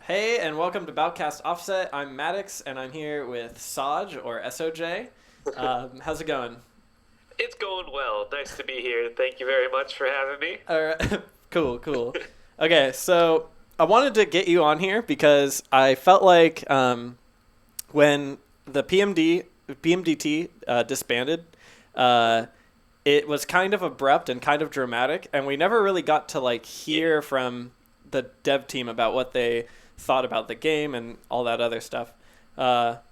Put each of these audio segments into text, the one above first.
Hey, and welcome to Balcast Offset. I'm Maddox, and I'm here with SOJ or SOJ. How's it going? It's going well. Nice to be here. Thank you very much for having me. All right, cool. Okay, so I wanted to get you on here because I felt like when the PMDT disbanded, uh, it was kind of abrupt and kind of dramatic, and we never really got to hear from the dev team about what they thought about the game and all that other stuff. But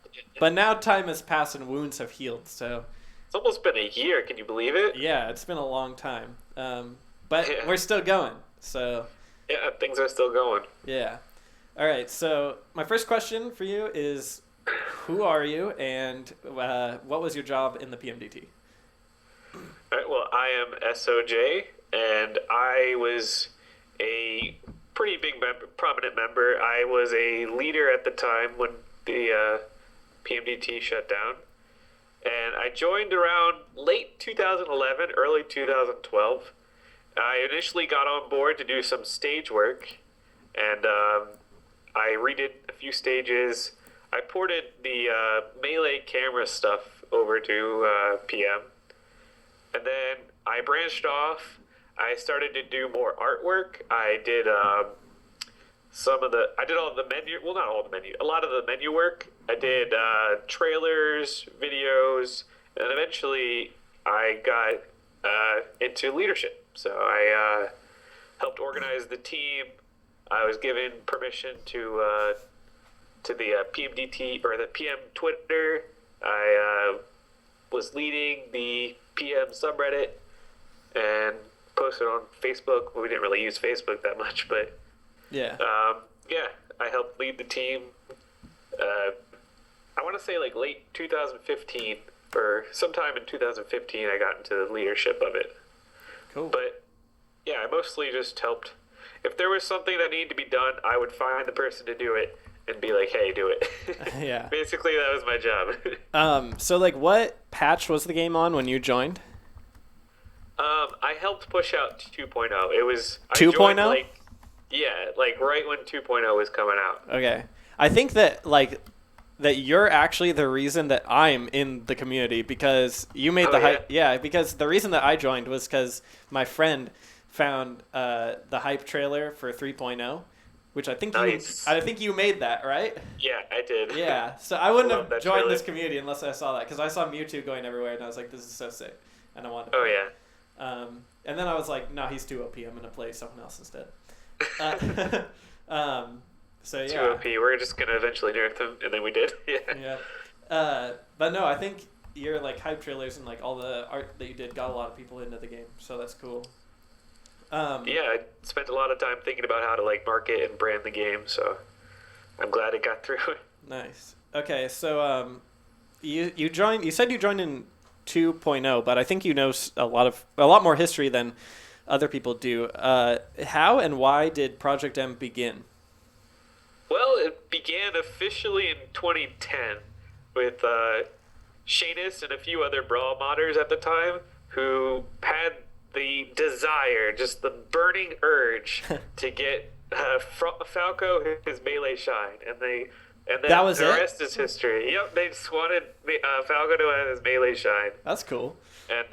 now time has passed and wounds have healed, so It's almost been a year. Can you believe it? yeah, it's been a long time. But Yeah. we're still going, so Yeah, things are still going. yeah. All right, so my first question for you is, who are you, and what was your job in the PMDT? All right, well, I am SOJ, and I was a pretty big prominent member. I was a leader at the time when the PMDT shut down, and I joined around late 2011, early 2012. I initially got on board to do some stage work, and I redid a few stages. I ported the melee camera stuff over to PM, and then I branched off. I started to do more artwork. I did I did all the menu, well, not all the menu, a lot of the menu work. I did trailers, videos, and eventually I got into leadership. So I helped organize the team. I was given permission to the PMDT or the PM Twitter. I was leading the PM subreddit and posted on Facebook. We didn't really use Facebook that much, but Yeah. yeah, I helped lead the team. I want to say late 2015 or sometime in 2015, I got into the leadership of it. Cool. But yeah, I mostly just helped. If there was something that needed to be done, I would find the person to do it and be like, "Hey, do it." Yeah. Basically, that was my job. So what patch was the game on when you joined? I helped push out 2.0. It was I 2.0? joined, yeah, right when 2.0 was coming out. Okay. I think that you're actually the reason that I'm in the community because you made Oh, the yeah? hype. Yeah, because the reason that I joined was because my friend found the hype trailer for 3.0, which Nice. I think you made that, right? Yeah, I did. Yeah. So I wouldn't Love have that joined trailer. this community unless I saw that because I saw Mewtwo going everywhere and I was like, this is so sick, and I wanted to Oh play. yeah. And then I was like, no, he's too OP. I'm gonna play someone else instead. Uh, so yeah. Too OP. We're just gonna eventually nerf them, and then we did. Yeah. Yeah. But no, I think your hype trailers and all the art that you did got a lot of people into the game, so that's cool. Yeah, I spent a lot of time thinking about how to market and brand the game, so I'm glad it got through. Nice. Okay, so you joined. You said you joined in 2.0, but I think you know a lot more history than other people do. How and why did Project M begin? Well, it began officially in 2010 with Shanus and a few other Brawl modders at the time who had the desire, just the burning urge to get Falco his melee shine, and then That was the it? rest is history. Yep, they just wanted Falco to have his melee shine, That's cool. and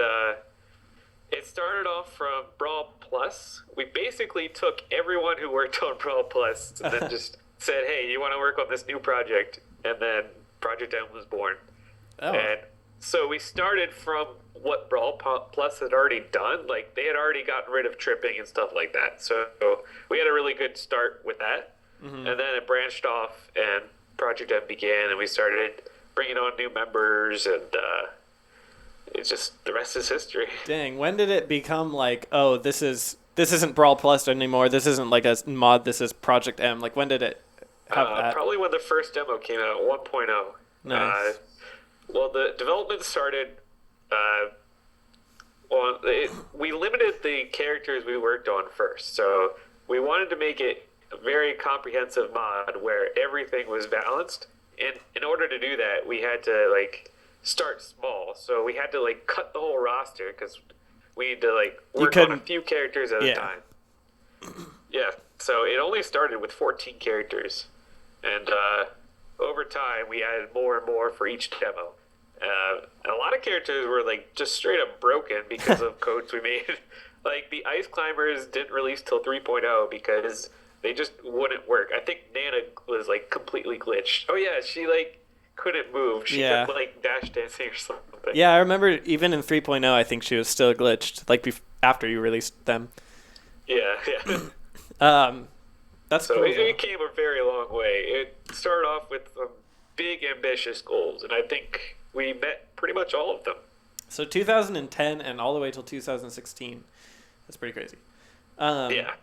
it started off from Brawl Plus. We basically took everyone who worked on Brawl Plus and then just said, "Hey, you want to work on this new project?" And then Project M was born. Oh. And so we started from what Brawl Plus had already done. They had already gotten rid of tripping and stuff like that. So we had a really good start with that. Mm-hmm. And then it branched off, and Project M began, and we started bringing on new members, and it's just the rest is history. Dang, when did it become oh, this isn't Brawl Plus anymore? This isn't a mod. This is Project M. When did it have that? Probably when the first demo came out, 1.0. Nice. Well, the development started. We limited the characters we worked on first, so we wanted to make it a very comprehensive mod where everything was balanced. And in order to do that, we had to start small. So we had to cut the whole roster because we need to work on a few characters at a time. Yeah. So it only started with 14 characters. And over time, we added more and more for each demo. A lot of characters were like just straight up broken because of codes we made. Like the Ice Climbers didn't release till 3.0 because they just wouldn't work. I think Nana was like completely glitched. Oh yeah, she like couldn't move. She kept like dash dancing or something. Yeah, I remember even in 3.0, I think she was still glitched, like after you released them. Yeah, yeah. That's so cool. It came a very long way. It started off with some big ambitious goals, and I think we met pretty much all of them. So 2010 and all the way till 2016. That's pretty crazy. Yeah.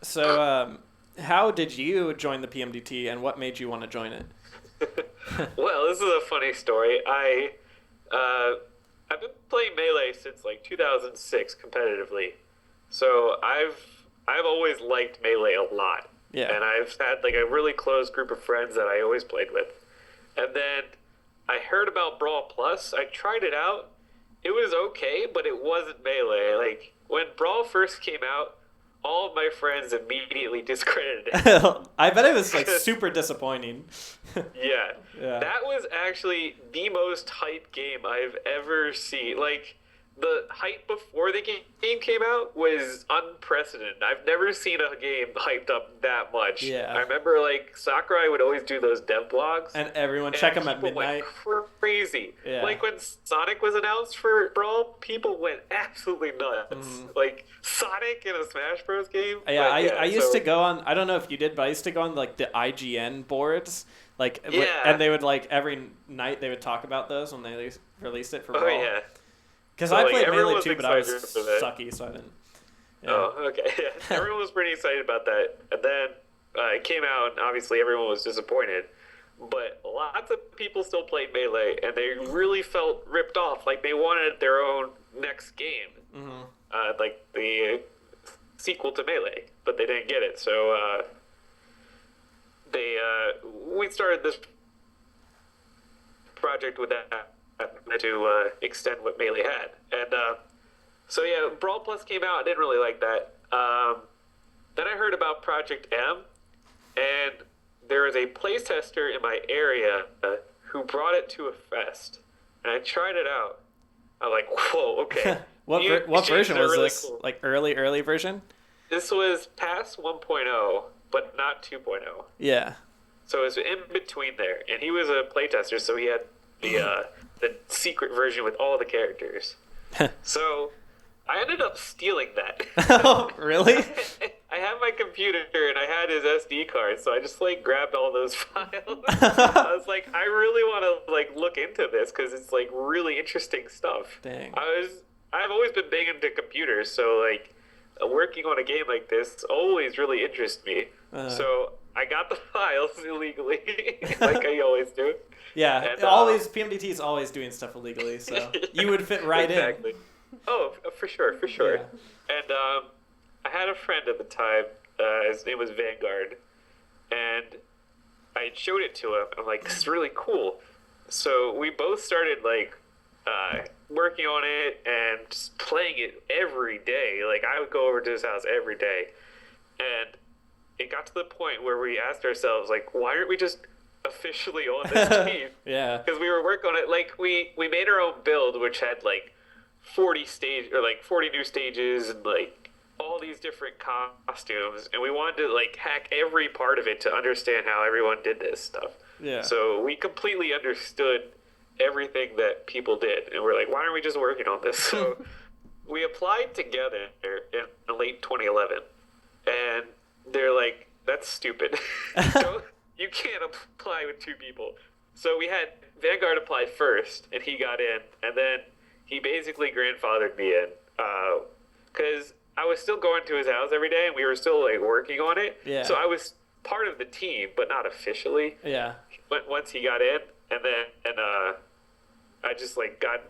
So how did you join the PMDT, and what made you want to join it? Well, this is a funny story. I've been playing Melee since like 2006 competitively, so I've always liked Melee a lot. Yeah. And I've had like a really close group of friends that I always played with. And then I heard about Brawl Plus. I tried it out. It was okay, but it wasn't Melee. Like when Brawl first came out, all of my friends immediately discredited it. I bet it was like super disappointing. Yeah. That was actually the most hyped game I've ever seen. Like the hype before the game came out was unprecedented. I've never seen a game hyped up that much. Yeah. I remember like Sakurai would always do those dev blogs. And everyone check them at midnight. Went crazy. Yeah. Like when Sonic was announced for Brawl, people went absolutely nuts. Like Sonic in a Smash Bros game. Yeah, I used to go on, I don't know if you did, but I used to go on like the IGN boards. Like, and they would like every night they would talk about those when they released it for Brawl. Oh yeah. Because So, I like, played everyone Melee was too, but I was excited for that. sucky, so I didn't. Yeah. Oh, okay. Yeah. Everyone was pretty excited about that. And then it came out, and obviously everyone was disappointed. But lots of people still played Melee, and they really felt ripped off. Like they wanted their own next game. Like the sequel to Melee, but they didn't get it. So we started this project with that to extend what Melee had. And so yeah, Brawl Plus came out. I didn't really like that. Then I heard about Project M, and there was a playtester in my area who brought it to a fest, and I tried it out. I'm like, whoa, okay. What version was really this? cool. Like early version? This was past 1.0, but not 2.0. Yeah. So it was in between there, and he was a playtester, so he had the secret version with all the characters. So I ended up stealing that. Oh, really? I had my computer and I had his SD card, so I just like grabbed all those files. I was like, I really want to like look into this because it's like really interesting stuff. Dang. I've always been big into computers, so like working on a game like this always really interests me. So I got the files illegally, like I always do. Yeah, And, PMDT is always doing stuff illegally, so you would fit right exactly. in. Oh, for sure. Yeah. And I had a friend at the time. His name was Vanguard, and I showed it to him. I'm like, this is really cool. So we both started like working on it and just playing it every day. Like I would go over to his house every day, and it got to the point where we asked ourselves, like, why aren't we just officially on this team? Yeah. Because we were working on it. Like we made our own build, which had like 40 new stages and like all these different costumes, and we wanted to like hack every part of it to understand how everyone did this stuff. Yeah. So we completely understood everything that people did, and we're like, why aren't we just working on this? So we applied together in late 2011, and they're like, that's stupid. You can't apply with two people. So we had Vanguard apply first, and he got in, and then he basically grandfathered me in because I was still going to his house every day, and we were still like working on it. Yeah. So I was part of the team, but not officially. Yeah. But once he got in, and I just like got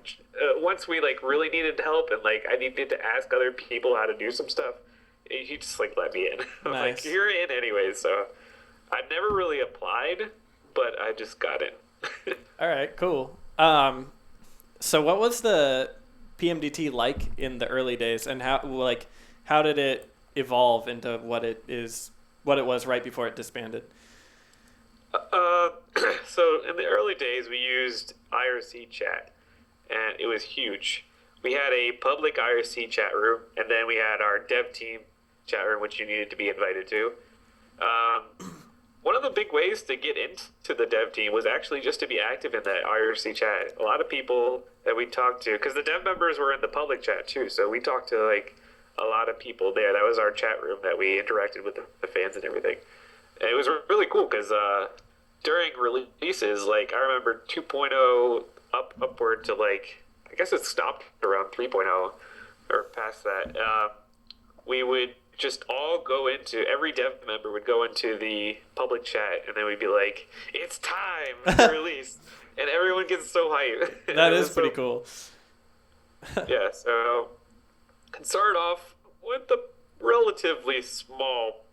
once we like really needed help, and like I needed to ask other people how to do some stuff, he just like let me in. I'm Nice. like, you're in anyways. So I never really applied, but I just got in. All right, cool. So what was the PMDT like in the early days, and how did it evolve into what it was right before it disbanded? Uh, so in the early days, we used IRC chat, and it was huge. We had a public IRC chat room, and then we had our dev team chat room, which you needed to be invited to. One of the big ways to get into the dev team was actually just to be active in that IRC chat. A lot of people that we talked to, because the dev members were in the public chat too, so we talked to like a lot of people there. That was our chat room that we interacted with the fans and everything. And it was really cool because during releases, like I remember 2.0 upward to like I guess it stopped around 3.0 or past that. We would just all go into every dev member would go into the public chat and then we'd be like, "It's time to release," and everyone gets so hyped. That is pretty cool. Yeah, so can start off with a relatively small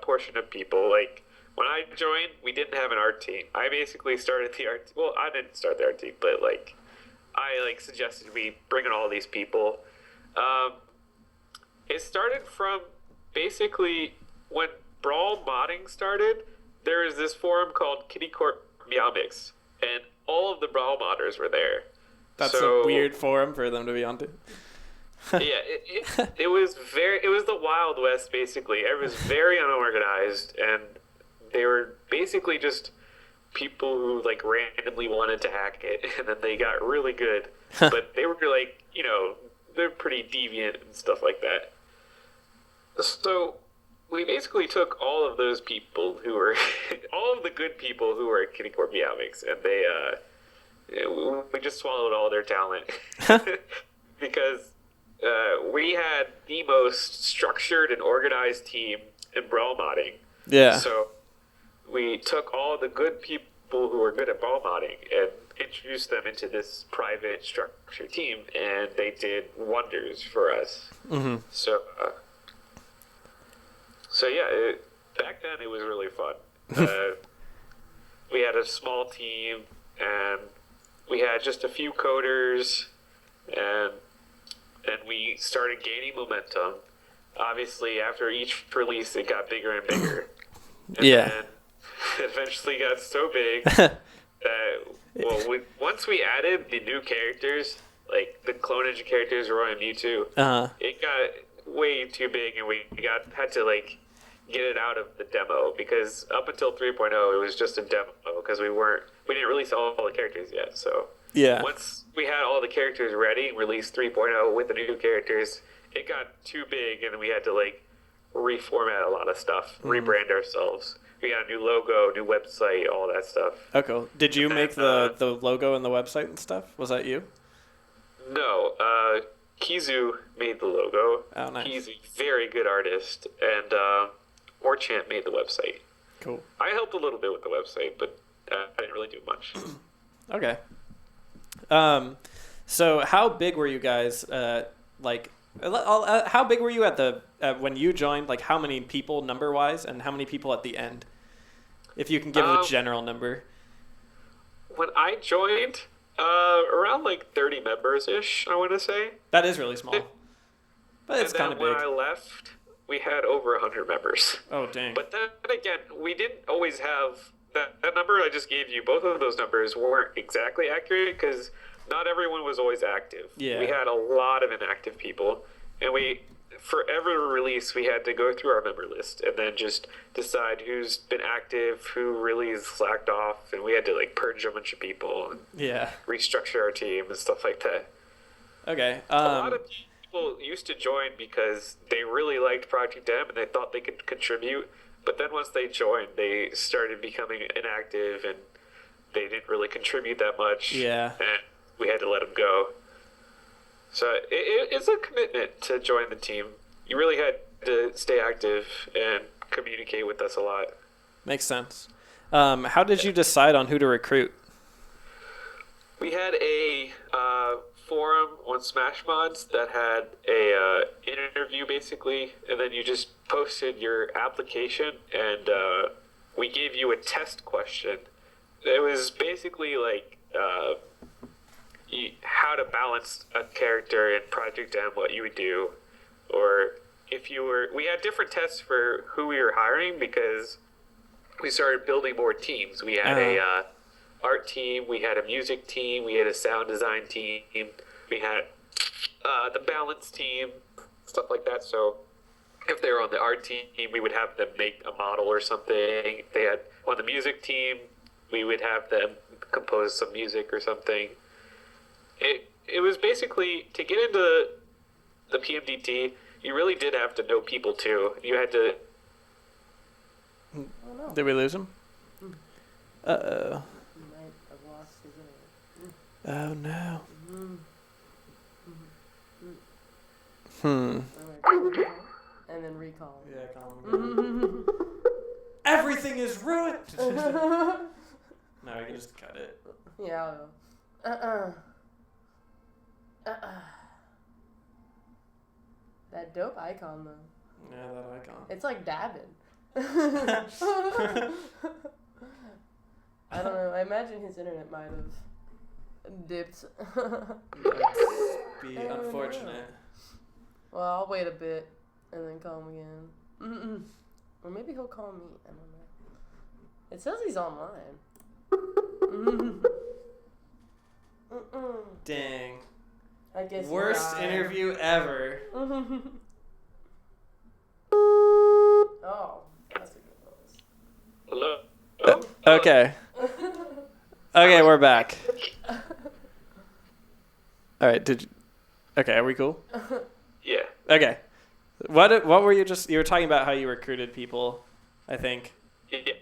portion of people. Like when I joined, we didn't have an art team. I basically started the art. Well, I didn't start the art team, but like I like suggested we bring in all these people. Um, it started from basically when Brawl modding started. There was this forum called Kitty Corp Meowmix, and all of the Brawl modders were there. That's So a weird forum for them to be onto. yeah, it was the Wild West basically. It was very unorganized, and they were basically just people who like randomly wanted to hack it, and then they got really good. But they were like, they're pretty deviant and stuff like that. So we basically took all of those people who were all of the good people who were at Kitty Corp Meowmix, and we just swallowed all their talent because we had the most structured and organized team in brawl modding. Yeah. So we took all the good people who were good at brawl modding and introduced them into this private structured team, and they did wonders for us. Mm-hmm. So yeah, back then it was really fun. We had a small team, and we had just a few coders, and we started gaining momentum. Obviously, after each release, it got bigger and bigger. And then it eventually got so big that, once we added the new characters, like the Clone Ninja characters, Roy and Mewtwo, it got way too big, and we had to like get it out of the demo, because up until 3.0 it was just a demo because we didn't release all the characters yet. So once we had all the characters ready and released 3.0 with the new characters, it got too big, and we had to like reformat a lot of stuff, rebrand ourselves. We got a new logo, new website, all that stuff. Oh, cool. Did you make the logo and the website and stuff? Was that you? No, Kizu made the logo. Oh, nice. He's a very good artist, and Orchant made the website. Cool. I helped a little bit with the website, but I didn't really do much. Okay. So how big were you guys? How big were you when you joined? Like, how many people number wise, and how many people at the end? If you can give a general number. When I joined, around like 30 members ish, I want to say. That is really small, but it's kind of big. When I left, we had over 100 members. Oh dang! But then again, we didn't always have that number I just gave you. Both of those numbers weren't exactly accurate because not everyone was always active. Yeah. We had a lot of inactive people, and for every release, we had to go through our member list and then just decide who's been active, who really slacked off, and we had to like purge a bunch of people and restructure our team and stuff like that. Okay. A lot of people used to join because they really liked Project M and they thought they could contribute, but then once they joined, they started becoming inactive and they didn't really contribute that much. Yeah. And we had to let them go. So it's a commitment to join the team. You really had to stay active and communicate with us a lot. Makes sense. How did you decide on who to recruit? We had a forum on Smash Mods that had a interview basically, and then you just posted your application, and we gave you a test question. It was basically like how to balance a character in Project M, what you would do, or if you were. We had different tests for who we were hiring because we started building more teams. We had a art team, we had a music team, we had a sound design team, we had the balance team, stuff like that. So if they were on the art team, we would have them make a model or something. If they had on the music team, we would have them compose some music or something. It was basically, to get into the PMDT, you really did have to know people too. You had to. Oh, no. Did we lose him? Uh-oh. He might have lost his internet. Oh no. And then recall. Yeah, call him. Everything is ruined! No, we can just cut it. Yeah, I will. That dope icon, though. Yeah, that icon. It's like dabbing. I don't know. I imagine his internet might have dipped. That'd be unfortunate. Well, I'll wait a bit and then call him again. Or maybe he'll call me. I don't know. It says he's online. Dang. I guess worst interview ever. Oh, that's a good voice. Hello? Okay. Okay, we're back. All right, okay, are we cool? Yeah. Okay. What were you you were talking about how you recruited people, I think. Yeah.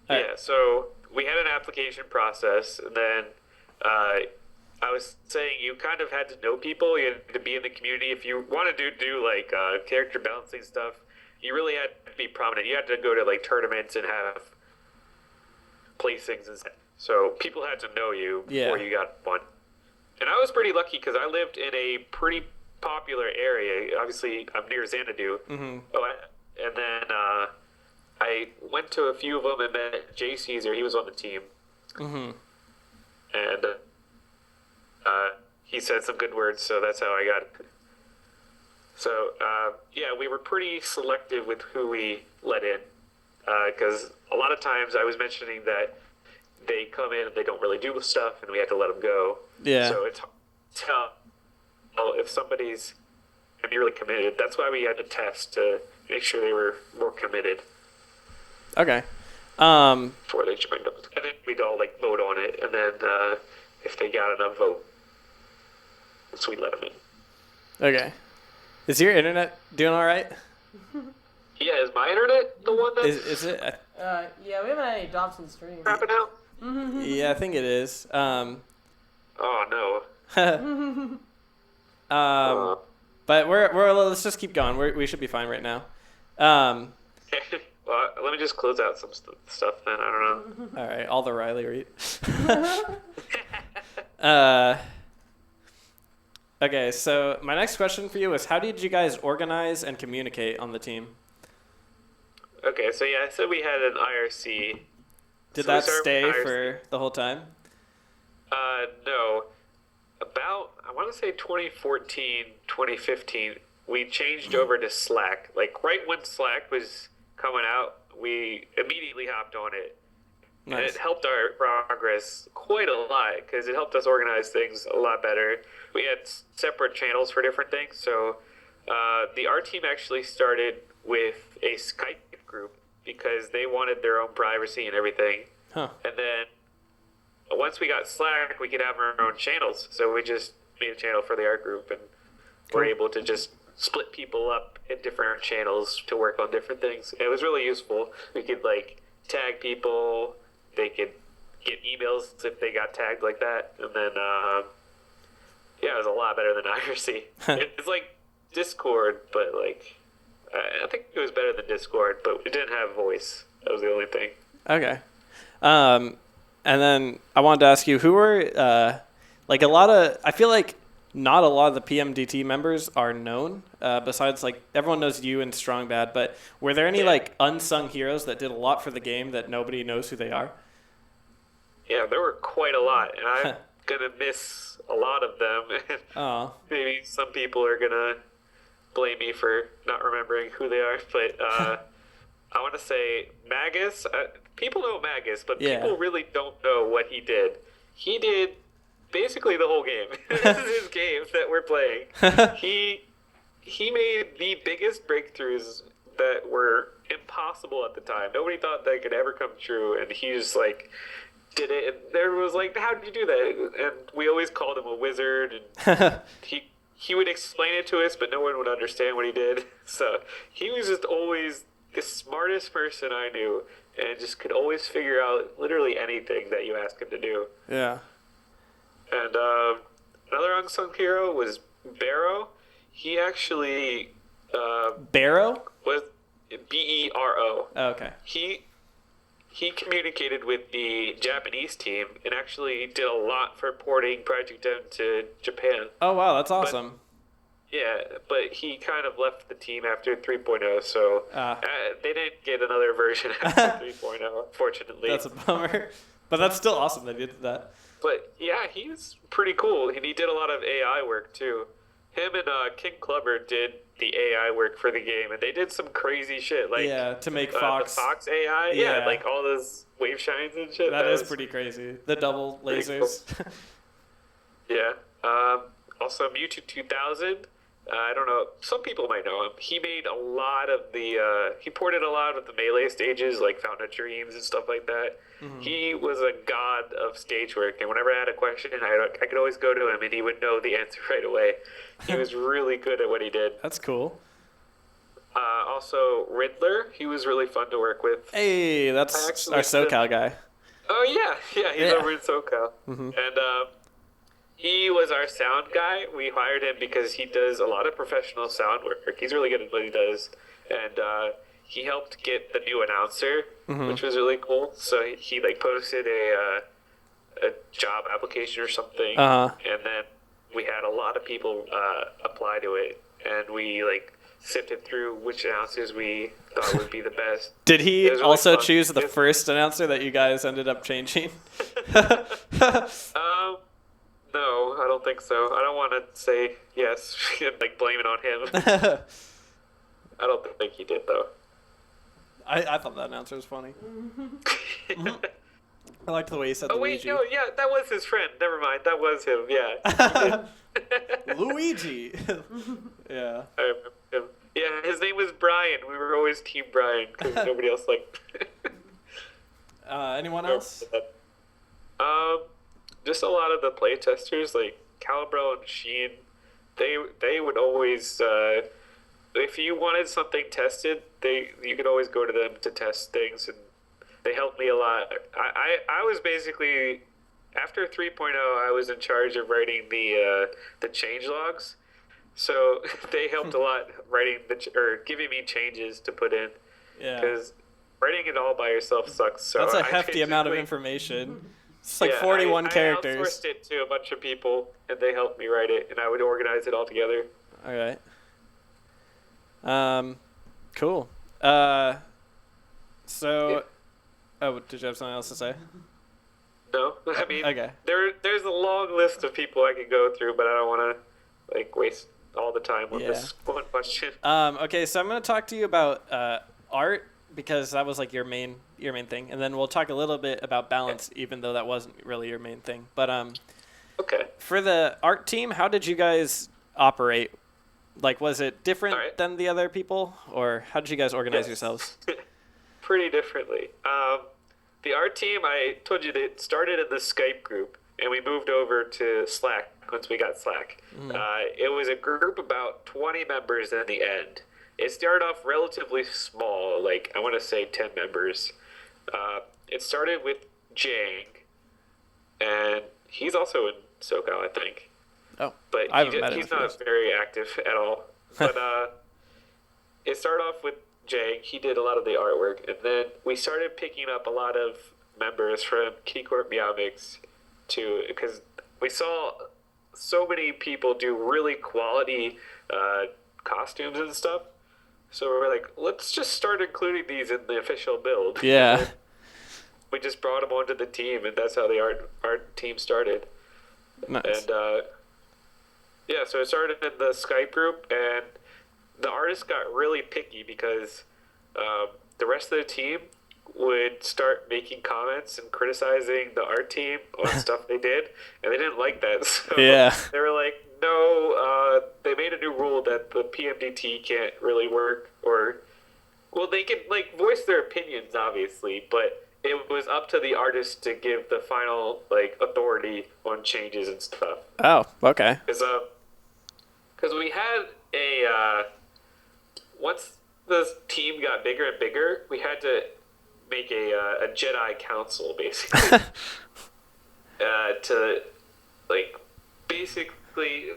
All Yeah, right. so we had an application process, and then I was saying you kind of had to know people. You had to be in the community. If you wanted to do like character balancing stuff, you really had to be prominent. You had to go to like tournaments and have placings and stuff. So people had to know you before you got one. And I was pretty lucky because I lived in a pretty popular area. Obviously, I'm near Xanadu. Mm-hmm. And then I went to a few of them and met Jay Caesar. He was on the team. Mm-hmm. And he said some good words, so that's how I got it. So, yeah, we were pretty selective with who we let in. Because a lot of times I was mentioning that they come in and they don't really do stuff, and we had to let them go. Yeah. So it's tough. If somebody's going to be really committed, that's why we had to test to make sure they were more committed. Okay. Before they joined up. And then we'd all like vote on it, and then if they got enough votes, we'd let them in. Okay. Is your internet doing all right? Yeah, is my internet the one that's Is it? Yeah, we haven't had any drops in the stream. crapping out? Yeah, I think it is. Oh, no. But let's just keep going. We should be fine right now. Well, let me just close out some stuff then. I don't know. All right, all the Riley read. Okay, so my next question for you is, how did you guys organize and communicate on the team? Okay, so yeah, I said we had an IRC. Did So that we started stay with IRC. for the whole time? No. About, I want to say 2014, 2015, we changed over to Slack. Like, right when Slack was coming out, we immediately hopped on it. Nice. And it helped our progress quite a lot because it helped us organize things a lot better. We had separate channels for different things. So the art team actually started with a Skype group because they wanted their own privacy and everything. Huh. And then once we got Slack, we could have our own channels. So we just made a channel for the art group, and we're able to just split people up in different channels to work on different things. It was really useful. We could like tag people. They could get emails if they got tagged like that. And then, yeah, it was a lot better than IRC. It's like Discord, but like, I think it was better than Discord, but it didn't have voice. That was the only thing. Okay. And then I wanted to ask you, who were, like I feel like not a lot of the PMDT members are known, besides like everyone knows you and Strong Bad, but were there any like unsung heroes that did a lot for the game that nobody knows who they are? Yeah, there were quite a lot, and I'm going to miss a lot of them. Oh. Maybe some people are going to blame me for not remembering who they are, but I want to say Magus. People know Magus, but Yeah. people really don't know what he did. He did basically the whole game. This is his game that we're playing. He made the biggest breakthroughs that were impossible at the time. Nobody thought they could ever come true, and he just like did it. And everyone was like, "How did you do that?" And we always called him a wizard, and he would explain it to us, but no one would understand what he did. So he was just always the smartest person I knew, and just could always figure out literally anything that you asked him to do. Yeah. And another unsung hero was Barrow. He actually Barrow? was Bero. Oh, okay. He communicated with the Japanese team and actually did a lot for porting Project M to Japan. Oh, wow, that's awesome. But he kind of left the team after 3.0, so they didn't get another version after 3.0, fortunately. That's a bummer. But that's still awesome that you did that. But yeah, he's pretty cool, and he did a lot of AI work too. Him and King Clubber did the AI work for the game, and they did some crazy shit, like to make Fox. the Fox AI, like all those wave shines and shit. That is pretty crazy. The double lasers. Cool. Yeah. Also, Mewtwo 2000. I don't know. Some people might know him. He made a lot of he ported a lot of the Melee stages, like Fountain of Dreams and stuff like that. Mm-hmm. He was a god of stage work, and whenever I had a question, I could always go to him, and he would know the answer right away. He was really good at what he did. That's cool. Also, Riddler. He was really fun to work with. Hey, that's our SoCal guy. Oh, yeah. He's over in SoCal. Mm-hmm. And he was our sound guy. We hired him because he does a lot of professional sound work. He's really good at what he does. And he helped get the new announcer, which was really cool. So he like posted a job application or something. And then we had a lot of people apply to it. And we like sifted through which announcers we thought would be the best. Did he really also choose the first announcer that you guys ended up changing? No, I don't think so. I don't want to say yes and like blame it on him. I don't think he did though. I thought that announcer was funny. I liked the way he said Luigi. Luigi. Oh wait, no, yeah, that was his friend. Never mind, that was him. Yeah. Luigi. Yeah. I remember him. Yeah, his name was Brian. We were always Team Brian because nobody else liked. Anyone else? Just a lot of the play testers like Calibro and Sheen. They would always if you wanted something tested, you could always go to them to test things, and they helped me a lot. I was basically after 3.0, I was in charge of writing the change logs. So they helped a lot writing or giving me changes to put in. Yeah. Because writing it all by yourself sucks. So that's a hefty amount of information. It's like 41 characters. I outsourced it to a bunch of people, and they helped me write it, and I would organize it all together. All right. Cool. So, did you have something else to say? No, I mean, okay. There's a long list of people I could go through, but I don't want to like waste all the time on this one question. Okay, so I'm going to talk to you about art because that was like your main thing, and then we'll talk a little bit about balance, even though that wasn't really your main thing. But okay. For the art team, how did you guys operate? Like, was it different than the other people, or how did you guys organize yourselves? Pretty differently. The art team, I told you, they started in the Skype group, and we moved over to Slack once we got Slack. It was a group about 20 members in the end. It started off relatively small, like I want to say 10 members. It started with Jang, and he's also in SoCal, I think. Oh, but he's not very active at all. But it started off with Jang. He did a lot of the artwork, and then we started picking up a lot of members from Keycorp Meowmix too, because we saw so many people do really quality costumes and stuff. So we're like, let's just start including these in the official build. Yeah. We just brought them onto the team, and that's how the art team started. Nice. And so it started in the Skype group, and the artists got really picky because the rest of the team would start making comments and criticizing the art team on stuff they did, and they didn't like that. So Yeah. they were like, no, they made a new rule that the PMDT can't really work, or, well, they can, like, voice their opinions, obviously, but it was up to the artist to give the final, like, authority on changes and stuff. Oh, okay. Because we had once the team got bigger and bigger, we had to make a Jedi Council, basically. To, like, basically,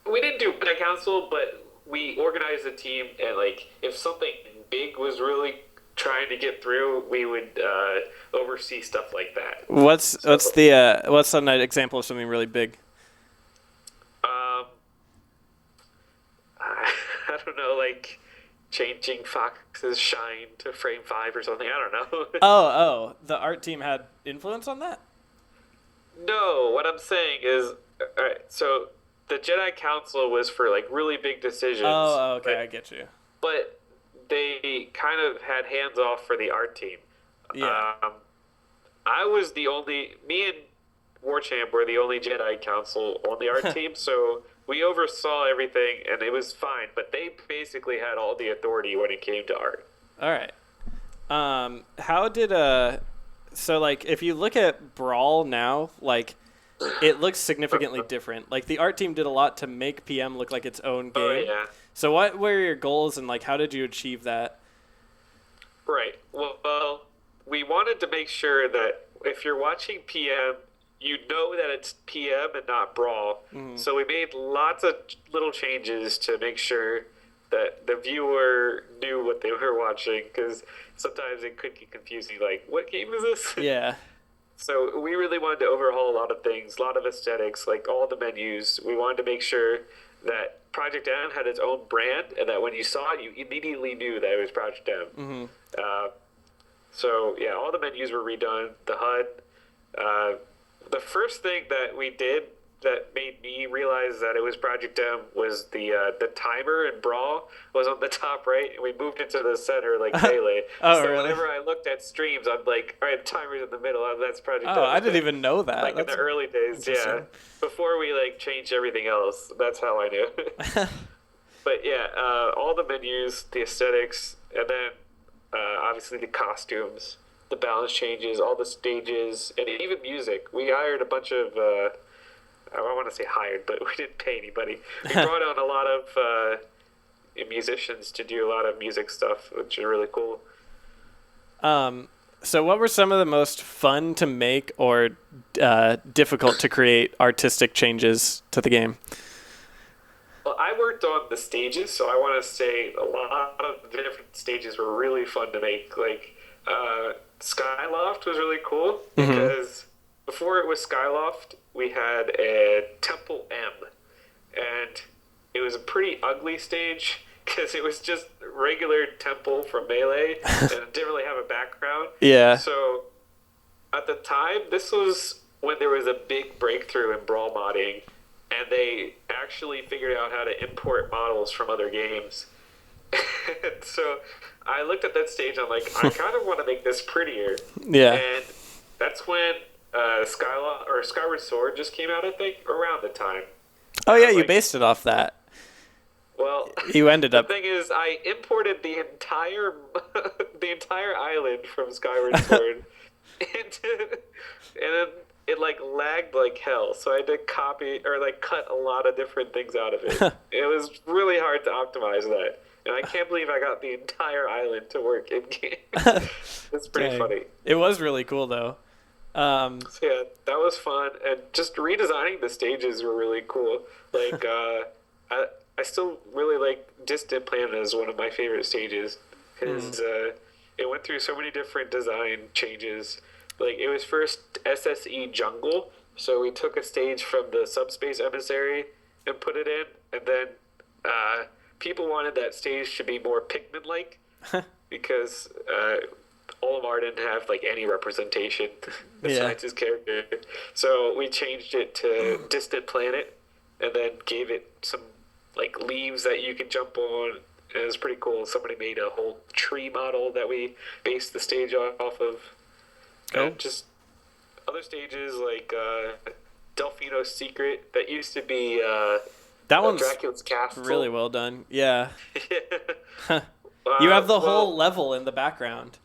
we didn't do Jedi Council, but we organized a team, and, like, if something big was really trying to get through, we would oversee stuff like that. What's an example of something really big? I don't know, like changing Fox's shine to frame 5 or something. I don't know. Oh, the art team had influence on that? No, what I'm saying is, all right, so the Jedi Council was for like really big decisions. Oh, okay, I get you. But they kind of had hands off for the art team. Yeah. I was me and Warchamp were the only Jedi Council on the art team, so we oversaw everything, and it was fine. But they basically had all the authority when it came to art. All right. How did so like if you look at Brawl now, like it looks significantly different. Like the art team did a lot to make PM look like its own game. Oh yeah. So what were your goals, and like how did you achieve that? Right. Well, we wanted to make sure that if you're watching PM, you know that it's PM and not Brawl. Mm-hmm. So we made lots of little changes to make sure that the viewer knew what they were watching, because sometimes it could get confusing, like, what game is this? Yeah. So we really wanted to overhaul a lot of things, a lot of aesthetics, like all the menus. We wanted to make sure that Project M had its own brand, and that when you saw it, you immediately knew that it was Project M. Mm-hmm. So, yeah, all the menus were redone, the HUD. The first thing that we did that made me realize that it was Project M was the timer in Brawl was on the top right, and we moved it to the center like Melee. Oh, so really? whenever I looked at streams, I'm like, all right, the timer's in the middle. That's Project M. Oh, I didn't even know that. Like That's in the early days, yeah. Before we like changed everything else, that's how I knew. But yeah, all the menus, the aesthetics, and then obviously the costumes, the balance changes, all the stages, and even music. We hired a bunch of, I don't want to say hired, but we didn't pay anybody. We brought on a lot of musicians to do a lot of music stuff, which are really cool. So what were some of the most fun to make or difficult to create artistic changes to the game? Well, I worked on the stages, so I want to say a lot of the different stages were really fun to make. Like, Skyloft was really cool because before it was Skyloft, we had a Temple M, and it was a pretty ugly stage because it was just regular temple from Melee and it didn't really have a background. Yeah. So at the time, this was when there was a big breakthrough in Brawl modding, and they actually figured out how to import models from other games. So I looked at that stage, I'm like, I kind of want to make this prettier. Yeah. And that's when Skyward Sword just came out, I think, around the time. Oh yeah, you based it off that. Well, you ended up. The thing is, I imported the entire island from Skyward Sword, and then it like lagged like hell. So I had to cut a lot of different things out of it. It was really hard to optimize that, and I can't believe I got the entire island to work in game. It's pretty funny. It was really cool though. So yeah, that was fun, and just redesigning the stages were really cool. Like, I still really like Distant Planet as one of my favorite stages because it went through so many different design changes. Like, it was first SSE Jungle, so we took a stage from the Subspace Emissary and put it in, and then people wanted that stage to be more Pikmin-like because Olimar didn't have like any representation besides his character. So we changed it to Distant Planet and then gave it some like leaves that you could jump on It was pretty cool. Somebody made a whole tree model that we based the stage off of. Cool. And just other stages like Delfino's Secret that used to be That one's Dracula's Castle. really well done. Yeah. Uh, You have the well, whole level in the background.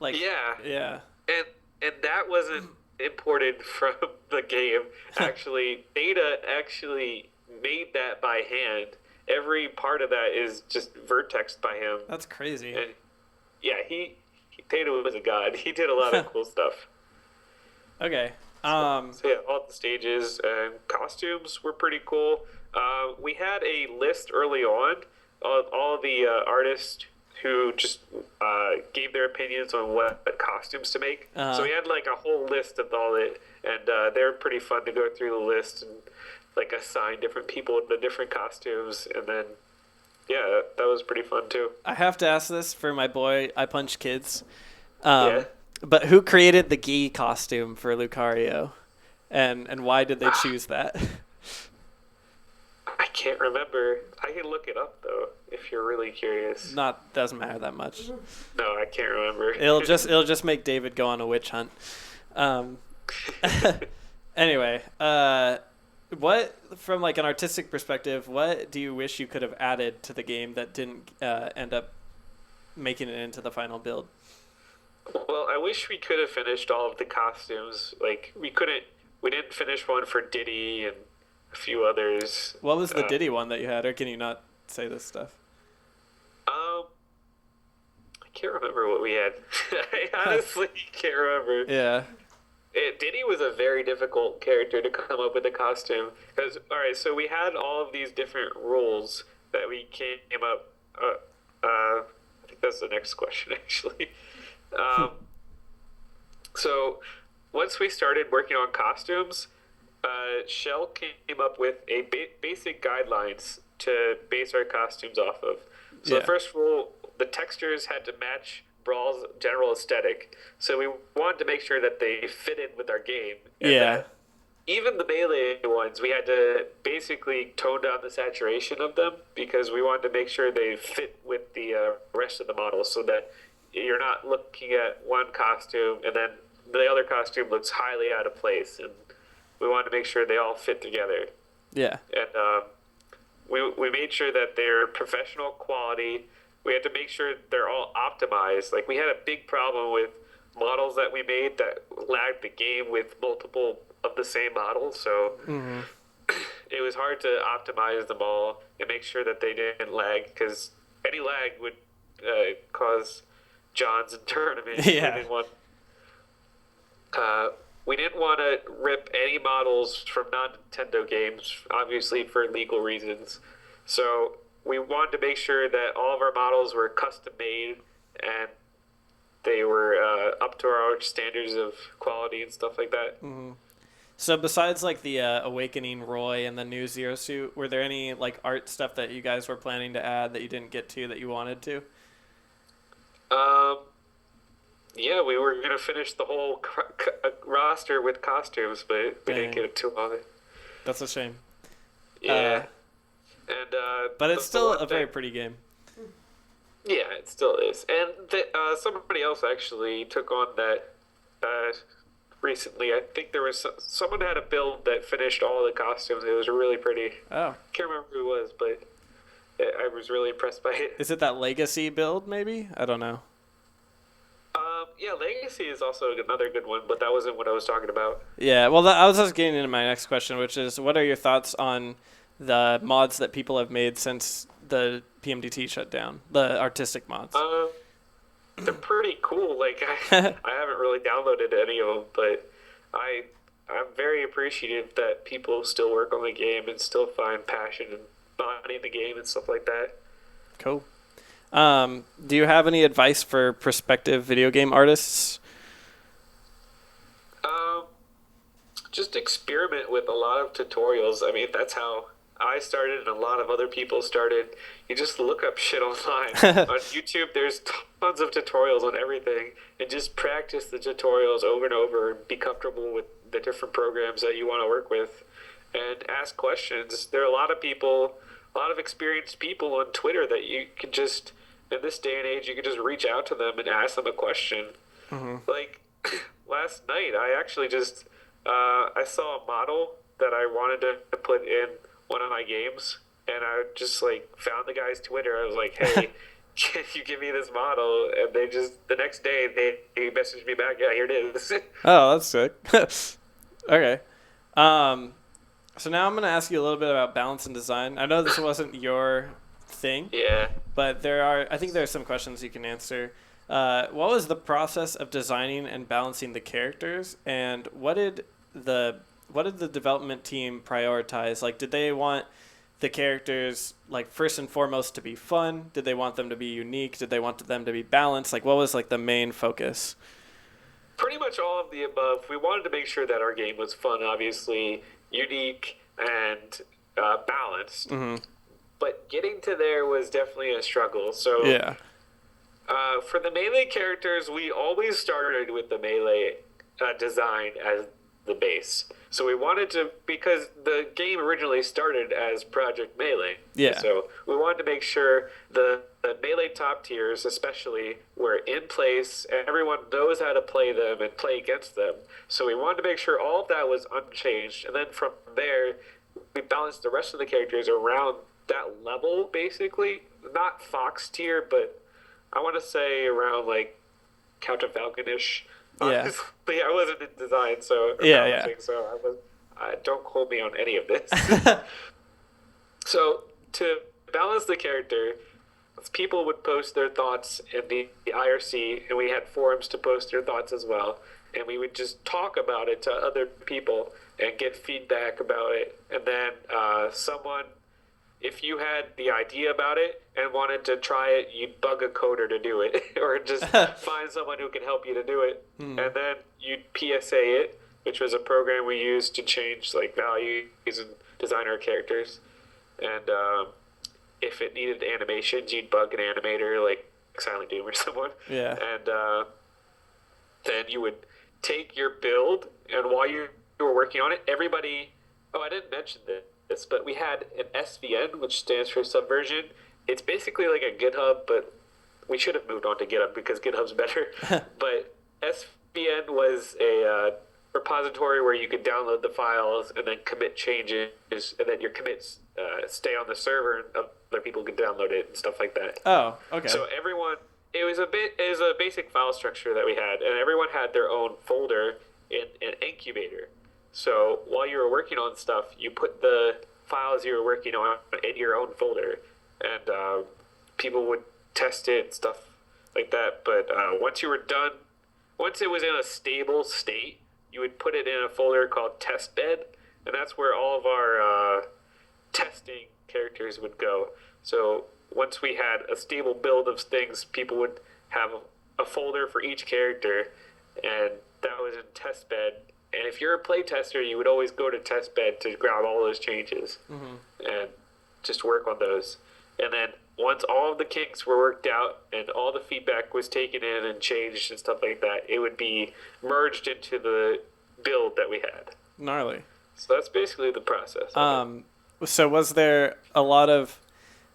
Like Yeah, yeah. and that wasn't imported from the game. Actually, Data actually made that by hand. Every part of that is just vertexed by him. That's crazy. And yeah, Data was a god. He did a lot of cool stuff. Okay. So yeah, all the stages and costumes were pretty cool. We had a list early on of all the artists who just gave their opinions on what costumes to make. So we had like a whole list of all it, and they were pretty fun to go through the list and like assign different people the different costumes, and then yeah, that was pretty fun too. I have to ask this for my boy I Punch Kids. Yeah. But who created the Gi costume for Lucario? And why did they choose that? I can't remember. I can look it up though if you're really curious. Doesn't matter that much. No, I can't remember. It'll just make David go on a witch hunt. Anyway, what from like an artistic perspective, what do you wish you could have added to the game that didn't end up making it into the final build? Well, I wish we could have finished all of the costumes. Like we didn't finish one for Diddy and a few others. What was the Diddy one that you had, or can you not say this stuff? I can't remember what we had. I honestly can't remember. Yeah. Diddy was a very difficult character to come up with a costume. Because, alright, so we had all of these different rules that we came up. I think that's the next question, actually. So, once we started working on costumes, Shell came up with a basic guidelines to base our costumes off of. So Yeah. the first rule, the textures had to match Brawl's general aesthetic. So we wanted to make sure that they fit in with our game. And Yeah. that even the melee ones, we had to basically tone down the saturation of them because we wanted to make sure they fit with the rest of the model so that you're not looking at one costume and then the other costume looks highly out of place. And we wanted to make sure they all fit together. Yeah. And we made sure that they're professional quality. We had to make sure they're all optimized. Like we had a big problem with models that we made that lagged the game with multiple of the same model. So it was hard to optimize them all and make sure that they didn't lag because any lag would cause Johns in tournaments. Yeah. We didn't want to rip any models from non-Nintendo games, obviously for legal reasons. So we wanted to make sure that all of our models were custom made and they were up to our standards of quality and stuff like that. So besides like the Awakening Roy and the new Zero Suit, were there any like art stuff that you guys were planning to add that you didn't get to that you wanted to? Yeah, we were going to finish the whole roster with costumes, but we didn't get to all of it. That's a shame. Yeah. But it's still a very pretty game. Yeah, it still is. And somebody else actually took on that recently. I think there was someone had a build that finished all the costumes. It was really pretty. Oh. Can't remember who it was, but I was really impressed by it. Is it that Legacy build, maybe? I don't know. Yeah, Legacy is also another good one, but that wasn't what I was talking about. Yeah, well, I was just getting into my next question, which is, what are your thoughts on the mods that people have made since the PMDT shut down, the artistic mods? They're pretty cool. Like, I haven't really downloaded any of them, but I'm very appreciative that people still work on the game and still find passion and body in the game and stuff like that. Cool. Do you have any advice for prospective video game artists? Just experiment with a lot of tutorials. I mean, that's how I started and a lot of other people started. You just look up shit online. On YouTube, there's tons of tutorials on everything, and just practice the tutorials over and over and be comfortable with the different programs that you want to work with and ask questions. There are a lot of people a lot of experienced people on Twitter that you can just, in this day and age, you can just reach out to them and ask them a question. Like last night, I actually just I saw a model that I wanted to put in one of my games, and I just like found the guy's Twitter. I was like, "Hey, can you give me this model?" And they just the next day they messaged me back. Yeah, here it is. Oh, that's sick. Okay. So now I'm going to ask you a little bit about balance and design. I know this wasn't your thing, Yeah. but I think there are some questions you can answer. What was the process of designing and balancing the characters, and what did the development team prioritize? Like, did they want the characters, like, first and foremost to be fun? Did they want them to be unique? Did they want them to be balanced? Like, what was like the main focus? Pretty much all of the above. We wanted to make sure that our game was fun, obviously, unique, and balanced. But getting to there was definitely a struggle. So Yeah. for the melee characters, we always started with the melee design as the base. So we wanted to, because the game originally started as Project Melee. Yeah. So we wanted to make sure the melee top tiers, especially, were in place and everyone knows how to play them and play against them. So we wanted to make sure all of that was unchanged. And then from there, we balanced the rest of the characters around that level, basically. Not Fox tier, but I want to say around like Count of Falconish. Yeah. Honestly, I wasn't in design, so Yeah. so don't quote me on any of this. So to balance the character, people would post their thoughts in the IRC, and we had forums to post their thoughts as well. And we would just talk about it to other people and get feedback about it. And then someone, if you had the idea about it and wanted to try it, you'd bug a coder to do it, or just find someone who can help you to do it. And then you'd PSA it, which was a program we used to change like values and design our characters. And if it needed animations, you'd bug an animator like Silent Doom or someone. Yeah. And then you would take your build, and while you were working on it, everybody... Oh, I didn't mention this, but we had an SVN, which stands for Subversion. It's basically like a GitHub, but we should have moved on to GitHub because GitHub's better. But SVN was a repository where you could download the files and then commit changes, and then your commits stay on the server and other people could download it and stuff like that. Oh, okay. So everyone, it was a basic file structure that we had, and everyone had their own folder in an incubator. So while you were working on stuff, you put the files you were working on in your own folder, and people would test it and stuff like that. But once you were done, once it was in a stable state, you would put it in a folder called testbed, and that's where all of our testing characters would go. So once we had a stable build of things, people would have a folder for each character, and that was in testbed. And if you're a playtester, you would always go to testbed to grab all those changes and just work on those. And then once all of the kinks were worked out and all the feedback was taken in and changed and stuff like that, it would be merged into the build that we had. Gnarly. So that's basically the process. So was there a lot of...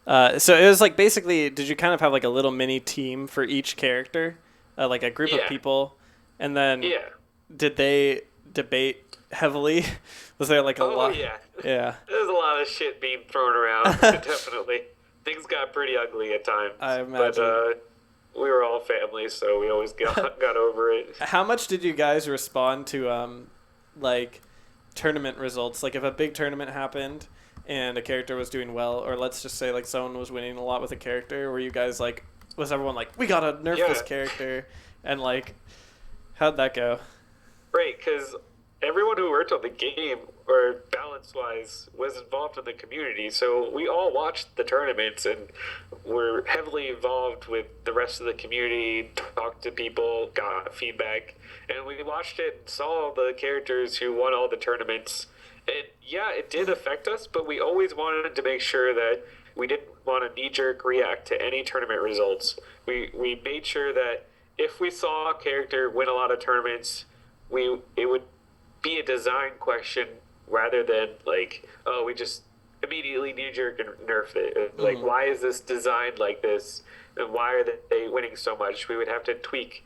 so it was like basically, did you kind of have like a little mini team for each character? Like a group of people? And then did they debate heavily? Was there like a lot? Oh, yeah. Yeah. There's a lot of shit being thrown around, definitely. Things got pretty ugly at times. I imagine. But we were all family, so we always got over it. How much did you guys respond to like tournament results? Like if a big tournament happened and a character was doing well, or let's just say like someone was winning a lot with a character, were you guys like, was everyone like, we gotta nerf this character? And like, how'd that go? Right, because everyone who worked on the game, or balance-wise, was involved in the community. So we all watched the tournaments and were heavily involved with the rest of the community, talked to people, got feedback. And we watched it and saw the characters who won all the tournaments. And yeah, it did affect us, but we always wanted to make sure that we didn't want to knee-jerk react to any tournament results. We made sure that if we saw a character win a lot of tournaments, it would be a design question rather than like, oh, we just immediately knee-jerk and nerf it. Like, why is this designed like this, and why are they winning so much? We would have to tweak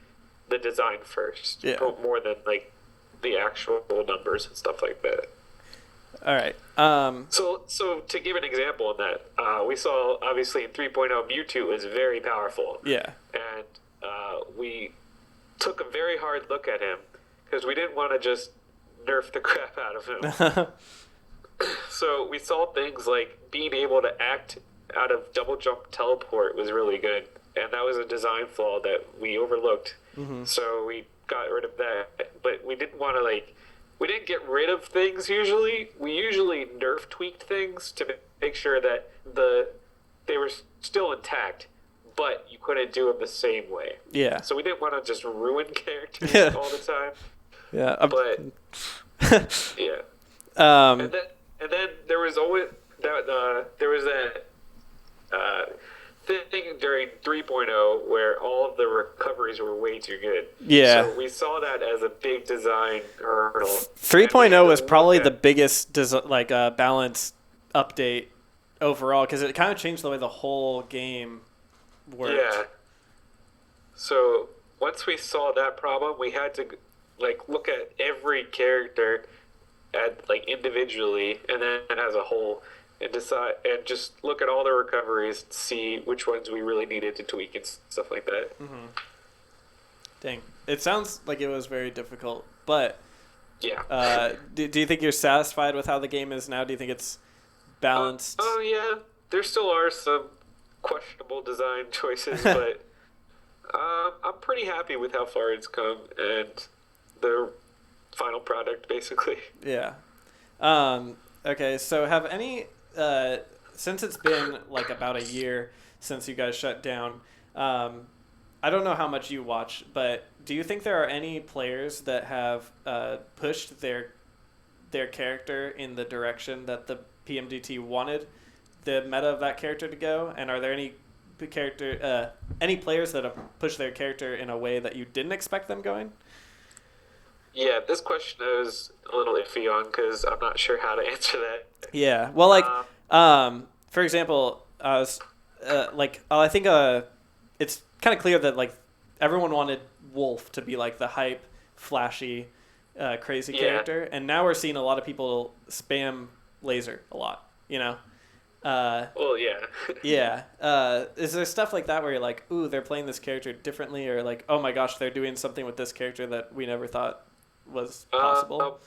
the design first, more than like the actual numbers and stuff like that. All right. So to give an example on that, we saw obviously in 3.0 Mewtwo is very powerful. Yeah. And we took a very hard look at him because we didn't want to just nerf the crap out of him. So we saw things like being able to act out of double jump teleport was really good, and that was a design flaw that we overlooked. So we got rid of that, but we didn't want to we didn't get rid of things usually. We usually nerf tweaked things to make sure that they were still intact, but you couldn't do them the same way. Yeah. So we didn't want to just ruin characters all the time. Yeah. But yeah. And then there was always that thing during 3.0 where all of the recoveries were way too good. Yeah. So we saw that as a big design hurdle. 3.0 was probably the biggest balance update overall because it kind of changed the way the whole game worked. Yeah. So once we saw that problem, we had to look at every character individually and then as a whole and decide and just look at all the recoveries and see which ones we really needed to tweak and stuff like that. Dang. It sounds like it was very difficult, but yeah. Do you think you're satisfied with how the game is now? Do you think it's balanced? Oh yeah. There still are some questionable design choices, but I'm pretty happy with how far it's come and the final product, basically. Yeah. Okay, so have any since it's been about a year since you guys shut down, I don't know how much you watch, but do you think there are any players that have pushed their character in the direction that the PMDT wanted the meta of that character to go? And are there any players that have pushed their character in a way that you didn't expect them going? Yeah, this question I was a little iffy on because I'm not sure how to answer that. Yeah, well, for example, I think it's kind of clear that everyone wanted Wolf to be the hype, flashy, crazy character, and now we're seeing a lot of people spam laser a lot. Well, yeah. Yeah. Is there stuff like that where you're like, ooh, they're playing this character differently, or oh my gosh, they're doing something with this character that we never thought was possible?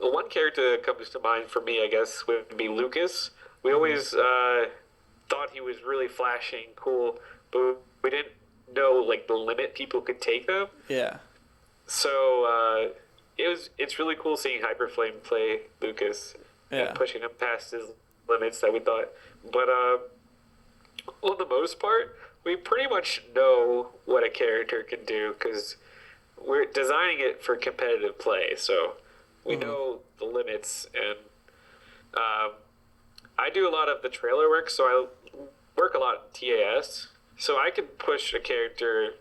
The one character that comes to mind for me, I guess, would be Lucas. We always thought he was really flashing, cool, but we didn't know the limit people could take them. Yeah. So it's really cool seeing Hyperflame play Lucas and pushing him past his limits that we thought. But on the most part, we pretty much know what a character can do because we're designing it for competitive play, so we know the limits. And I do a lot of the trailer work, so I work a lot in TAS, so I can push a character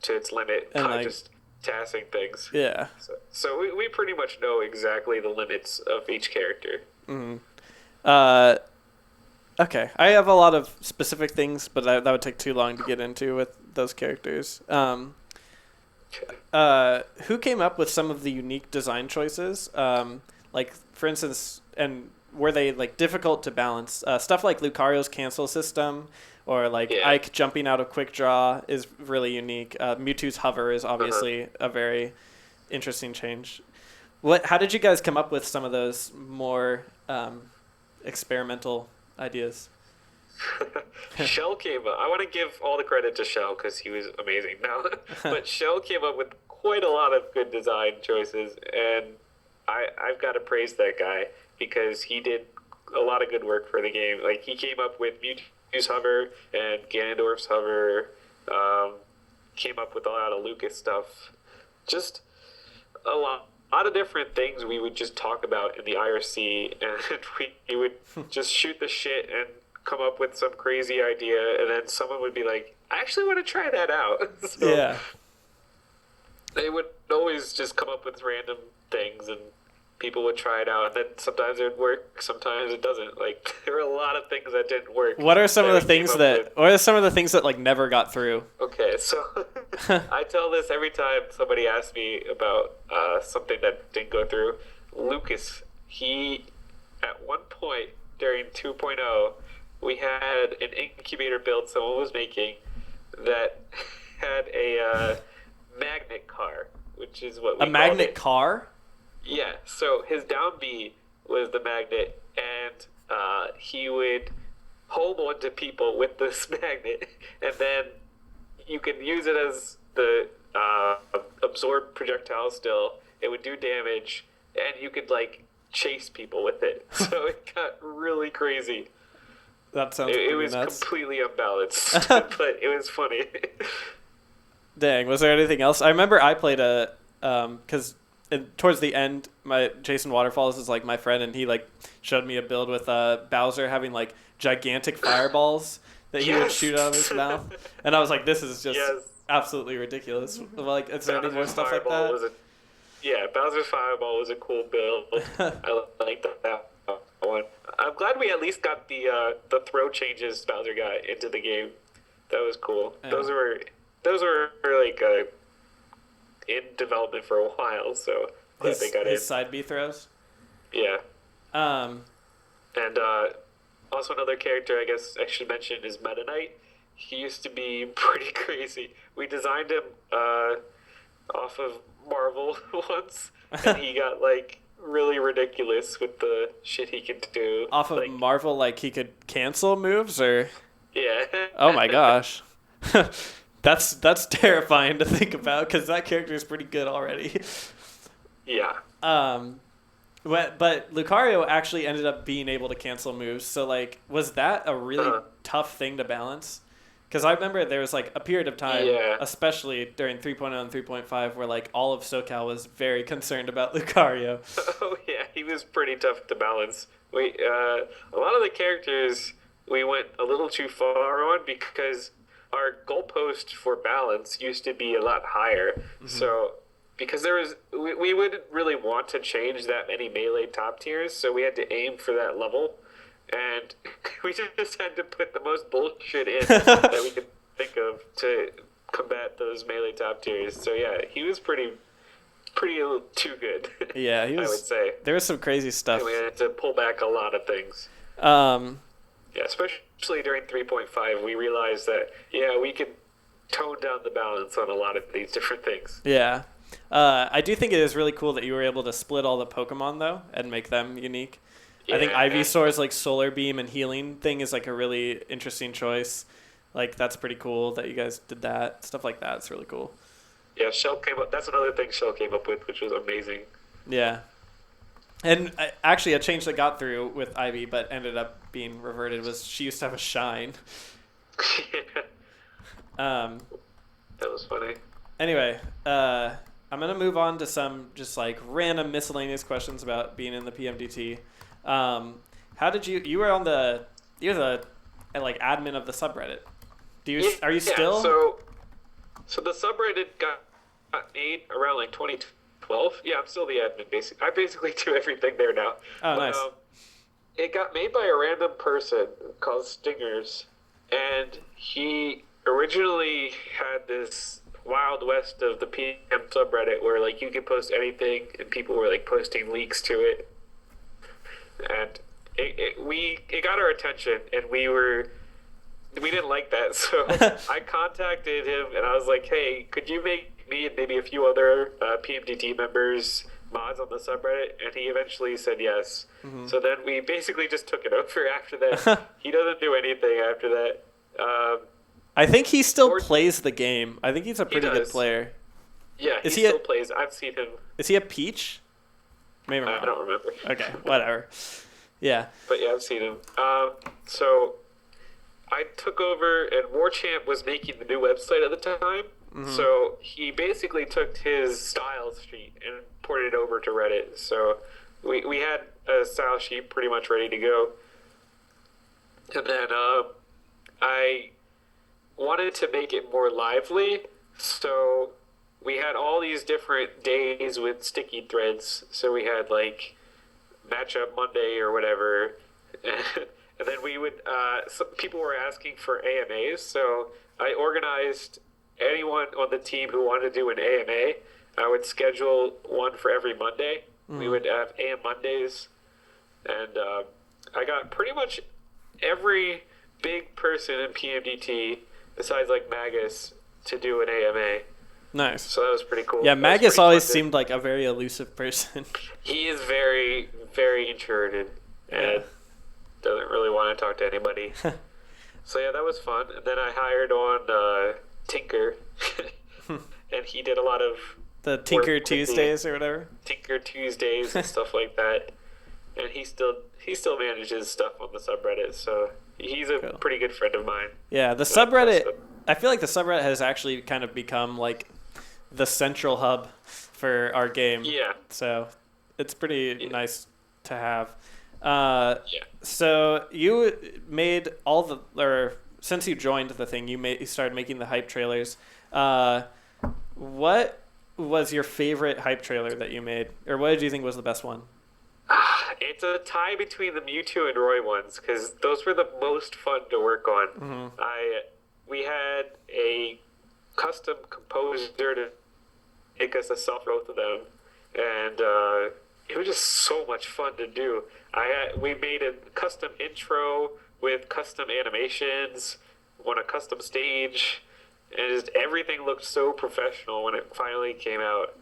to its limit by just tassing things. Yeah. So we pretty much know exactly the limits of each character. Okay, I have a lot of specific things, but that would take too long to get into with those characters. Who came up with some of the unique design choices? For instance, and were they difficult to balance? Stuff like Lucario's cancel system, or Ike jumping out of quick draw is really unique. Mewtwo's hover is obviously a very interesting change. How did you guys come up with some of those more experimental ideas? Shell came up. I want to give all the credit to Shell because he was amazing. No, but Shell came up with quite a lot of good design choices, and I've got to praise that guy because he did a lot of good work for the game. He came up with Mewtwo's hover and Ganondorf's hover. Came up with a lot of Lucas stuff. Just a lot of different things we would just talk about in the IRC, and we would just shoot the shit and come up with some crazy idea, and then someone would be like, I actually want to try that out. So yeah. They would always just come up with random things, and people would try it out, and then sometimes it would work, sometimes it doesn't. Like, there were a lot of things that didn't work. What are some of the we things came up that? with. What are some of the things that like never got through? Okay, so I tell this every time somebody asks me about something that didn't go through. Lucas, he, at one point during 2.0, we had an incubator build someone was making that had a magnet car, which is what we A magnet called it. car? Yeah, so his down B was the magnet, and he would hold onto people with this magnet, and then you can use it as the absorb projectile still. It would do damage, and you could like chase people with it. So it got really crazy. That sounds It pretty was nuts. completely unbalanced, but it was funny. Dang, was there anything else? I remember I played because towards the end, my Jason Waterfalls is like my friend, and he like showed me a build with Bowser having like gigantic fireballs that he would Yes! shoot out of his mouth, and I was like, this is just Yes. absolutely ridiculous. Like, is there any more Bowser's stuff like Fireball that? Yeah, Bowser's Fireball was a cool build. I like that one. I'm glad we at least got the throw changes Bowser got into the game. That was cool. Yeah. Those were like in development for a while, so glad they got His in. side B throws. Yeah, Um, and also another character I guess I should mention is Meta Knight. He used to be pretty crazy. We designed him off of Marvel once, and he got like really ridiculous with the shit he could do. off of like, Marvel, like he could cancel moves, or yeah. oh my gosh, that's terrifying to think about because that character is pretty good already. Yeah. But Lucario actually ended up being able to cancel moves. So like, was that a really tough thing to balance? Because I remember there was like a period of time, Yeah. especially during 3.0 and 3.5, where like all of SoCal was very concerned about Lucario. Oh yeah, he was pretty tough to balance. We a lot of the characters we went a little too far on because our goalpost for balance used to be a lot higher. Mm-hmm. So because we wouldn't really want to change that many melee top tiers, so we had to aim for that level, and we just had to put the most bullshit in that we could think of to combat those melee top tiers. So yeah, he was pretty too good. Yeah, he was. I would say there was some crazy stuff. and we had to pull back a lot of things. Yeah, especially during 3.5, we realized that we could tone down the balance on a lot of these different things. Yeah. I do think it is really cool that you were able to split all the Pokemon, though, and make them unique. I think Ivysaur's like Solar Beam and Healing thing is like a really interesting choice. Like, that's pretty cool that you guys did that. Stuff like that. It's really cool. Yeah, Shell came up. That's another thing Shell came up with, which was amazing. Yeah. And actually, a change that got through with Ivy but ended up being reverted was she used to have a shine. Yeah. That was funny. Anyway, I'm going to move on to some just like random miscellaneous questions about being in the PMDT. How did you were you're the like admin of the subreddit. Are you still? So the subreddit got made around like 2012. Yeah, I'm still the admin basically. I basically do everything there now. Oh, nice. It got made by a random person called Stingers, and he originally had this Wild West of the PM subreddit where like you could post anything and people were like posting leaks to it, and it got our attention, and we didn't like that, so I contacted him and I was like, hey, could you make me and maybe a few other PMDT members mods on the subreddit? And he eventually said yes. Mm-hmm. So then we basically just took it over after that. He doesn't do anything after that. I think he still plays the game. I think he's a pretty good player. Yeah, he still plays. I've seen him. Is he a Peach? Maybe I don't remember. Okay, whatever. Yeah. But yeah, I've seen him. So I took over, and Warchamp was making the new website at the time. Mm-hmm. So he basically took his style sheet and ported it over to Reddit. So we had a style sheet pretty much ready to go. And then I wanted to make it more lively, so we had had all these different days with sticky threads. So we had like matchup Monday or whatever. And then we would, some people were asking for AMAs. So I organized anyone on the team who wanted to do an AMA. I would schedule one for every Monday. We would have AM Mondays. And I got pretty much every big person in PMDT, besides like Magus, to do an AMA. Nice. So that was pretty cool. Yeah, Magus always seemed like a very elusive person. He is very, very introverted and doesn't really want to talk to anybody. So yeah, that was fun. And then I hired on Tinker, and he did a lot of the Tinker Tuesdays or whatever. Tinker Tuesdays and stuff like that. And he still manages stuff on the subreddit, so he's a pretty good friend of mine. Yeah, the subreddit. I feel like the subreddit has actually kind of become like the central hub for our game. Yeah. So it's pretty nice to have. So you made since you joined the thing, you started making the hype trailers. What was your favorite hype trailer that you made, or what did you think was the best one? It's a tie between the Mewtwo and Roy ones, because those were the most fun to work on. Mm-hmm. We had a custom composer to make us a self both of them, and it was just so much fun to do. We made a custom intro with custom animations on a custom stage, and just everything looked so professional when it finally came out.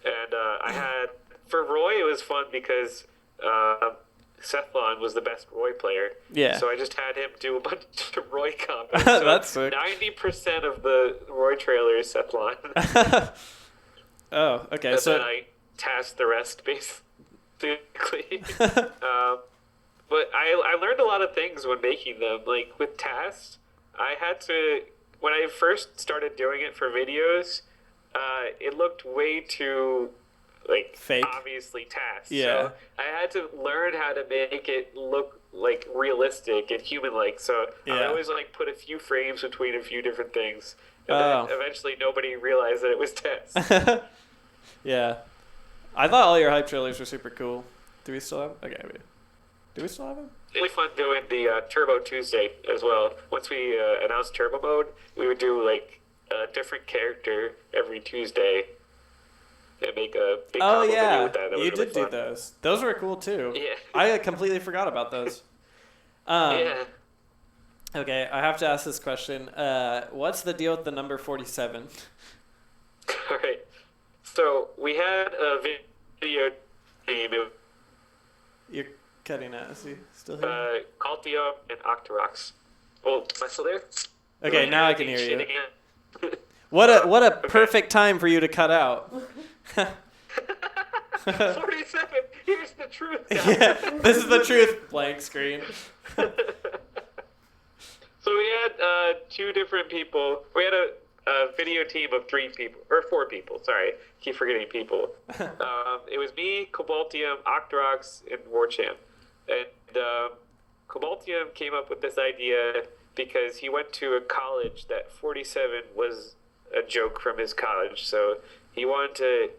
And for Roy, it was fun because Sethlon was the best Roy player. Yeah. So I just had him do a bunch of Roy combos. So that's sick. 90% of the Roy trailer is Sethlon. Oh, okay. And so then I tasked the rest, basically. But I learned a lot of things when making them. Like, with tasks, I had to... When I first started doing it for videos, it looked way too... fake, obviously tasked. Yeah. So I had to learn how to make it look like realistic and human-like. So I always put a few frames between a few different things, and then eventually nobody realized that it was test. Yeah, I thought all your hype trailers were super cool. Do we still have? Okay, wait. Do we still have them? Really fun doing the Turbo Tuesday as well. Once we announced Turbo Mode, we would do a different character every Tuesday. And make a big combo video with that. That you was really did fun. do those. Those were cool too. Yeah. I completely forgot about those. Yeah. Okay, I have to ask this question. What's the deal with the number 47? All right. So we had a video game. You're cutting out. Is he still here? Caltium and Octorox. Oh, am I still there? Okay, now I can hear you. Again? What a perfect time for you to cut out. 47. Here's the truth, guys. Yeah, this is the truth. Blank screen. So we had two different people. We had a video team of 3 people, or 4 people. Sorry, keep forgetting people. It was me, Cobaltium, Octorox, and Warchamp. And Cobaltium came up with this idea because he went to a college that 47 was a joke from his college. So he wanted to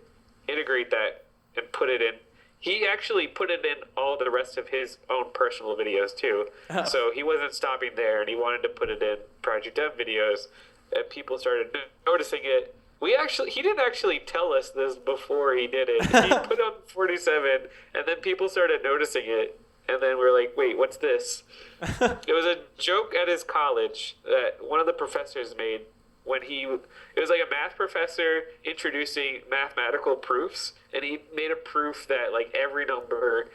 integrate that and put it in. He actually put it in all the rest of his own personal videos too. Oh. So he wasn't stopping there, and he wanted to put it in Project M videos, and people started noticing it. He didn't actually tell us this before he did it. He put on 47, and then people started noticing it, and then we're like, wait, what's this? It was a joke at his college that one of the professors made when it was like a math professor introducing mathematical proofs, and he made a proof that every number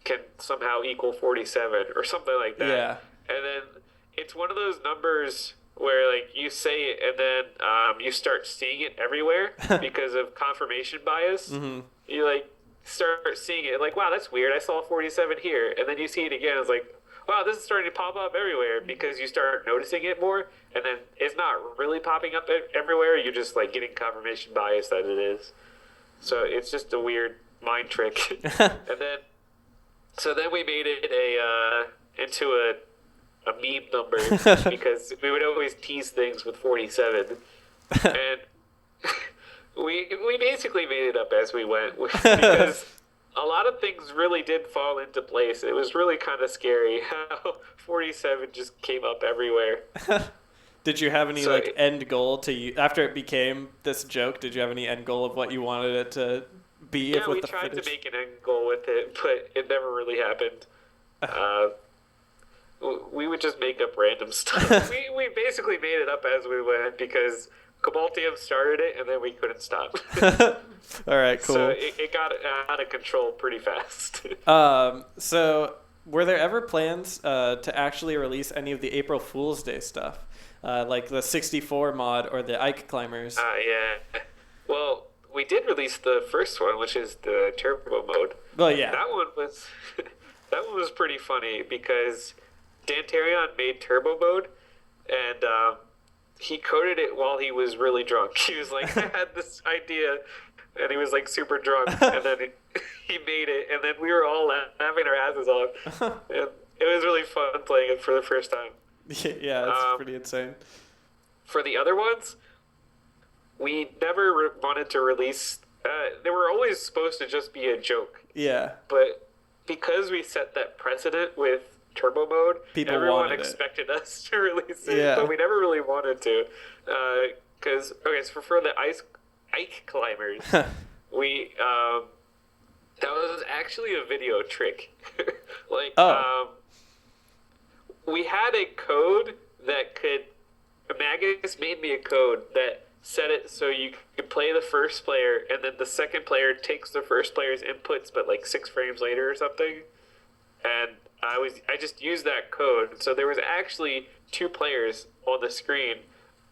can somehow equal 47 or something like that. Yeah. And then it's one of those numbers where you say it and then you start seeing it everywhere because of confirmation bias. Mm-hmm. You start seeing it wow, that's weird. I saw 47 here, and then you see it again. It's wow, this is starting to pop up everywhere because you start noticing it more, and then it's not really popping up everywhere. You're just getting confirmation bias that it is. So it's just a weird mind trick. And then we made it into a meme number because we would always tease things with 47. And we basically made it up as we went because a lot of things really did fall into place. It was really kind of scary how 47 just came up everywhere. Did you have any So like end goal to after it became this joke? Did you have any end goal of what you wanted it to be? yeah, with we the tried footage? to make an end goal with it, but it never really happened. We would just make up random stuff. We basically made it up as we went because Cabaltium started it and then we couldn't stop. All right, cool. So it got out of control pretty fast. So were there ever plans to actually release any of the April Fool's Day stuff, like the 64 mod or the Ike Climbers? Yeah. Well, we did release the first one, which is the turbo mode. Well, yeah. That one was pretty funny because Dantarion made turbo mode, and he coded it while he was really drunk. He was like, I had this idea, and he was like super drunk, and then he made it, and then we were all laughing our asses off, and it was really fun playing it for the first time. Yeah, it's pretty insane. For the other ones, we never wanted to release. They were always supposed to just be a joke. Yeah. But because we set that precedent with turbo mode, People everyone wanted expected us to release it, Yeah. but we never really wanted to. Because so for the Ike Climbers, we that was actually a video trick. We had a code that could. Magus made me a code that set it so you could play the first player, and then the second player takes the first player's inputs, but like 6 frames later or something. And I just used that code, so there was actually 2 players on the screen,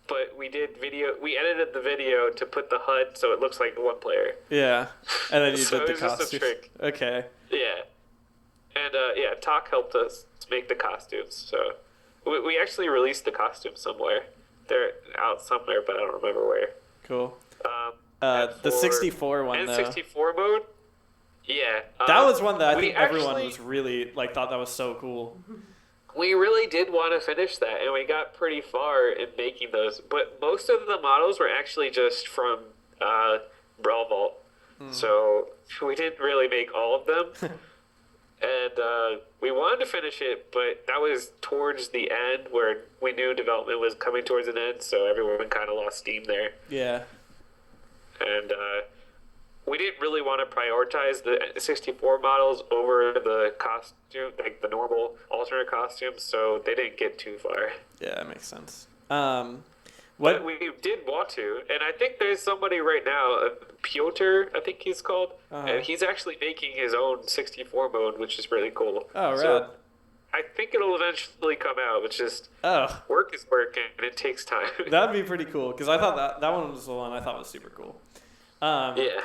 but we edited the video to put the HUD so it looks like 1 player. Yeah, and then you So did the it was just a costumes. trick. Okay. Yeah, and Talk helped us make the costumes, so we actually released the costumes somewhere. They're out somewhere, but I don't remember where. Cool. And The for 64 one though. N64 mode. Yeah, That was one that I think everyone actually- was really like thought that was so cool. We really did want to finish that, and we got pretty far in making those. But most of the models were actually just from Brawl Vault, so we didn't really make all of them. And we wanted to finish it, but that was towards the end where we knew development was coming towards an end, so everyone kind of lost steam there. Yeah. And we didn't really want to prioritize the 64 models over the costume, like the normal alternate costumes, so they didn't get too far. Yeah, that makes sense. But we did want to, and I think there's somebody right now, Piotr, I think he's called, and he's actually making his own 64 mode, which is really cool. Oh, rad. So I think it'll eventually come out. It's just work is work, and it takes time. That'd be pretty cool because I thought that one was the one I thought was super cool. Yeah.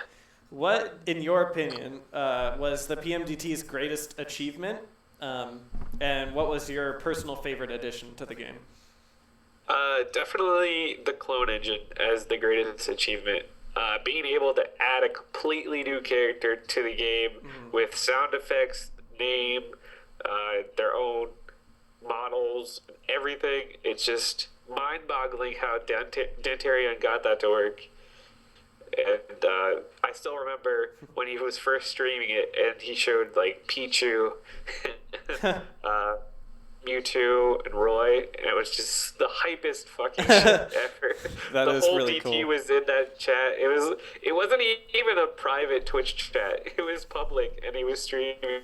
What, in your opinion, was the PMDT's greatest achievement, and what was your personal favorite addition to the game? Definitely the clone engine as the greatest achievement. Being able to add a completely new character to the game with sound effects, name, their own models, everything. It's just mind-boggling how Dantarion got that to work. And I still remember when he was first streaming it, and he showed like Pichu, Mewtwo, and Roy, and it was just the hypest fucking shit ever. That the is whole really DT cool. was in that chat. It wasn't even a private Twitch chat. It was public, and he was streaming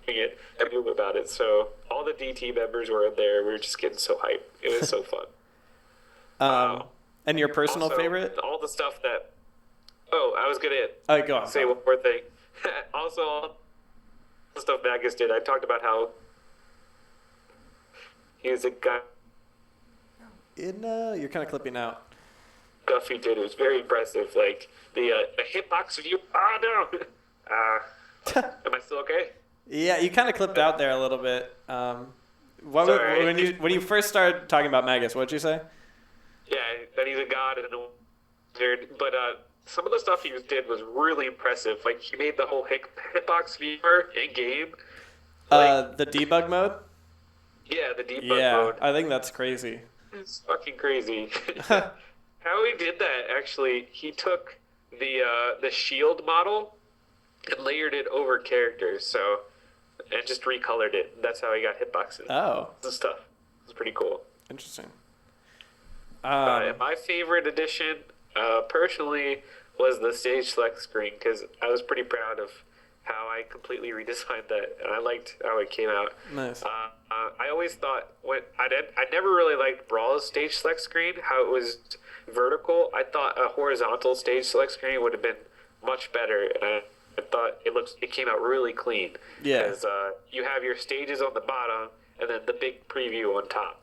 it. I knew about it, so all the DT members were in there. We were just getting so hyped. It was so fun. And your personal Also, favorite? all the stuff that. Oh, I was gonna Go on. say one more thing. Also, all the stuff Magus did. I talked about how he was a guy. You're kind of clipping out. Stuff he did. It was very impressive. Like the hitbox view. Oh no. Am I still okay? Yeah, you kind of clipped out there a little bit. Sorry. When you first started talking about Magus, what'd you say? Yeah, that he's a god and a wizard. But some of the stuff he did was really impressive. Like he made the whole hitbox viewer in game. The debug mode? Yeah, the debug Yeah, mode. I think that's crazy. It's fucking crazy. how he did that, actually, he took the shield model and layered it over characters, and just recolored it. That's how he got hitboxes Oh, and stuff. It's pretty cool. interesting. And my favorite addition, personally, was the stage select screen, because I was pretty proud of how I completely redesigned that, and I liked how it came out. Nice. I always thought I never really liked Brawl's stage select screen, how it was vertical. I thought a horizontal stage select screen would have been much better, and I thought it came out really clean. Yeah. Because you have your stages on the bottom, and then the big preview on top.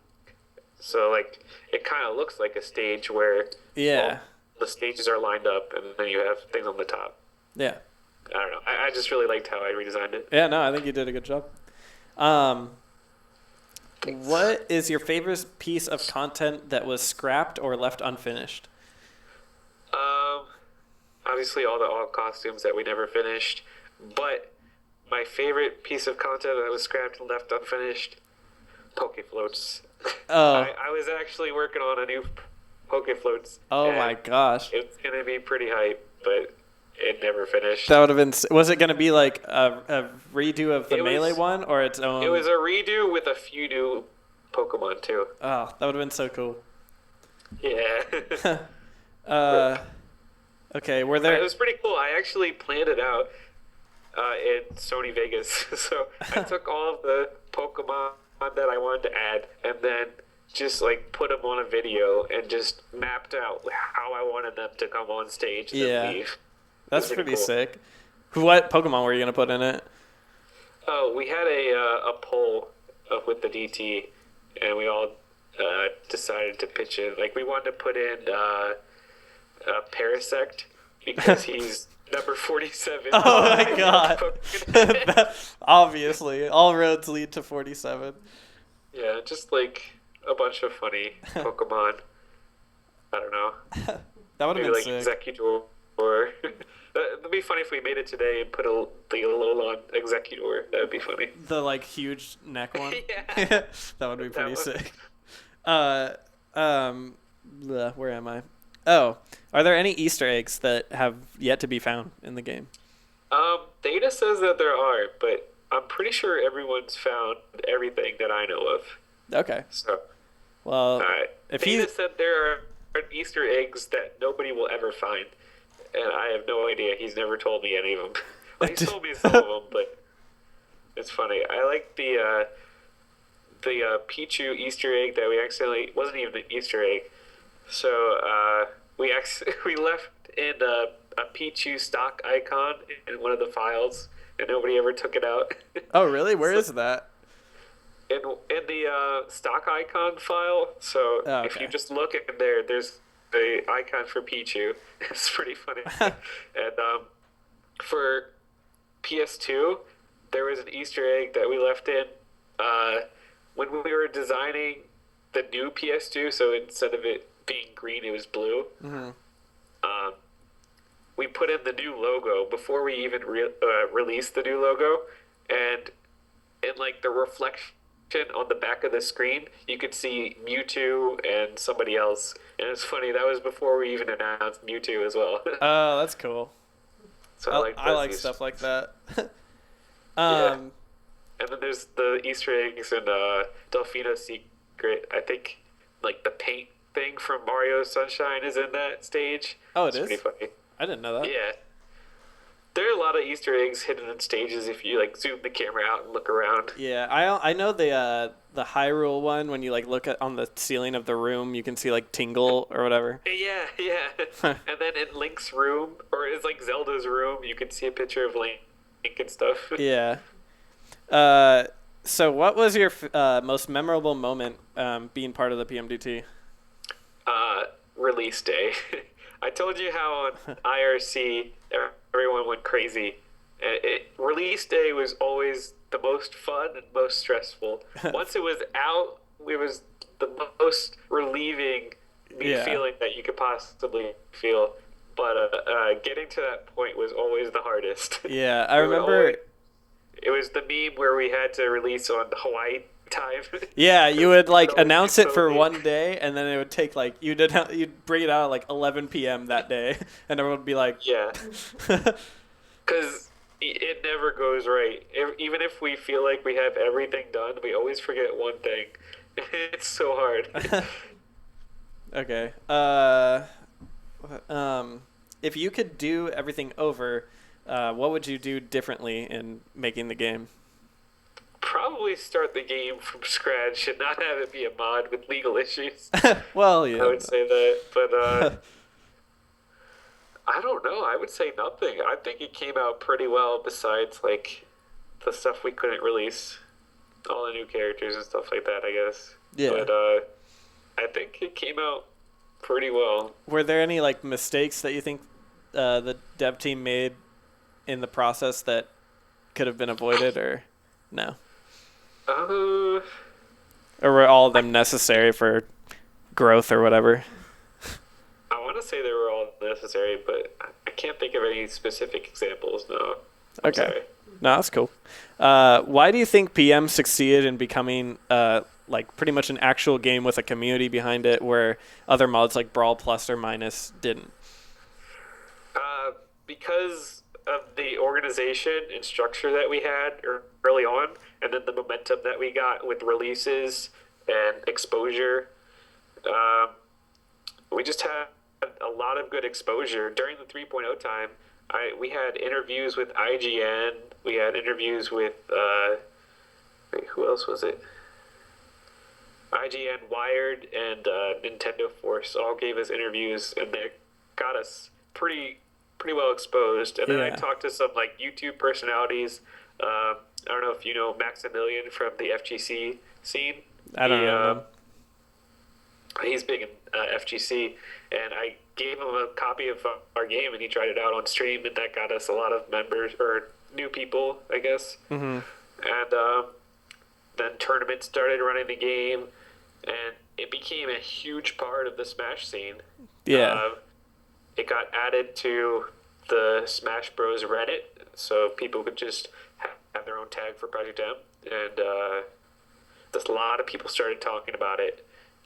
So like it kind of looks like a stage where the stages are lined up, and then you have things on the top. Yeah. I don't know. I just really liked how I redesigned it. Yeah, no, I think you did a good job. What is your favorite piece of content that was scrapped or left unfinished? Obviously all costumes that we never finished, but my favorite piece of content that was scrapped and left unfinished, Poke Floats. Oh. I was actually working on a new Poke Floats. Oh my gosh. It's gonna be pretty hype, but it never finished. That would have been. Was it going to be like a redo of the Melee one or its own? It was a redo with a few new Pokemon too. Oh, that would have been so cool. Yeah. Okay, were there? It was pretty cool. I actually planned it out in Sony Vegas. So I took all of the Pokemon that I wanted to add, and then just like put them on a video and just mapped out how I wanted them to come on stage and then leave. That's pretty sick. What Pokemon were you gonna put in it? Oh, we had a poll with the DT, and we all decided to pitch in. Like we wanted to put in Parasect because he's number 47. Oh my god! Obviously, all roads lead to 47. Yeah, just like a bunch of funny Pokemon. I don't know. That would have been like sick. Executor. Or that'd be funny if we made it today and put a Alolan Executor. That would be funny. The like huge neck one. Yeah. That would be pretty sick. Where am I? Oh, are there any Easter eggs that have yet to be found in the game? Data says that there are, but I'm pretty sure everyone's found everything that I know of. Okay. So, well, if Data said there are Easter eggs that nobody will ever find. And I have no idea. He's never told me any of them. Well, he's told me some of them, but it's funny. I like the Pichu Easter egg that we accidentally wasn't even an Easter egg. So we left in a Pichu stock icon in one of the files, and nobody ever took it out. Oh, really? Where is that? In the stock icon file. So if you just look in there, there's the icon for Pichu. It's pretty funny. And for PS2, there was an Easter egg that we left in when we were designing the new PS2. So instead of it being green, it was blue. Mm-hmm. We put in the new logo before we even released the new logo, and in like the reflection on the back of the screen, you could see Mewtwo and somebody else. And it's funny, that was before we even announced Mewtwo as well. Oh, that's cool. So I like stuff like that. Yeah. And then there's the Easter eggs in Delfino's Secret. I think like the paint thing from Mario Sunshine is in that stage. Oh, it's pretty funny. I didn't know that. Yeah. There are a lot of Easter eggs hidden in stages if you like zoom the camera out and look around. Yeah, I know the Hyrule one. When you like look on the ceiling of the room, you can see like Tingle or whatever. Yeah. And then in Link's room, or it's like Zelda's room, you can see a picture of Link and stuff. Yeah. So what was your most memorable moment being part of the PMDT? Release day. I told you how on IRC everyone went crazy. Release day was always the most fun and most stressful. Once it was out, it was the most relieving feeling that you could possibly feel. But getting to that point was always the hardest. Yeah, I remember. It was the meme where we had to release on Hawaii time. Yeah, you would like That would be announce it so for neat. one day, and then it would take like you'd bring it out at like 11 p.m. that day, and everyone would be like, Yeah, because it never goes right. Even if we feel like we have everything done, we always forget one thing. It's so hard. okay. If you could do everything over, what would you do differently in making the game? Probably start the game from scratch and not have it be a mod with legal issues. Well, I yeah. would say that, but I don't know. I would say nothing. I think it came out pretty well. Besides, like the stuff we couldn't release, all the new characters and stuff like that. I guess. Yeah. But I think it came out pretty well. Were there any like mistakes that you think the dev team made in the process that could have been avoided, or no? Uh, Or were all of them necessary for growth or whatever? I want to say they were all necessary, but I can't think of any specific examples. No. I'm Okay. sorry. No, that's cool. Why do you think PM succeeded in becoming like pretty much an actual game with a community behind it, where other mods like Brawl Plus or Minus didn't? Because of the organization and structure that we had early on, and then the momentum that we got with releases and exposure, we just had a lot of good exposure during the 3.0 time. We had interviews with IGN. We had interviews with who else was it? IGN, Wired, and Nintendo Force all gave us interviews, and they got us pretty well exposed. And then I Yeah. talked to some like YouTube personalities. I don't know if you know Maximilian from the FGC scene. I don't know. He's big in FGC, and I gave him a copy of our game, and he tried it out on stream, and that got us a lot of members or new people, I guess. Mm-hmm. And then tournaments started running the game, and it became a huge part of the Smash scene. Yeah. It got added to the Smash Bros. Reddit, so people could just have their own tag for Project M, and a lot of people started talking about it,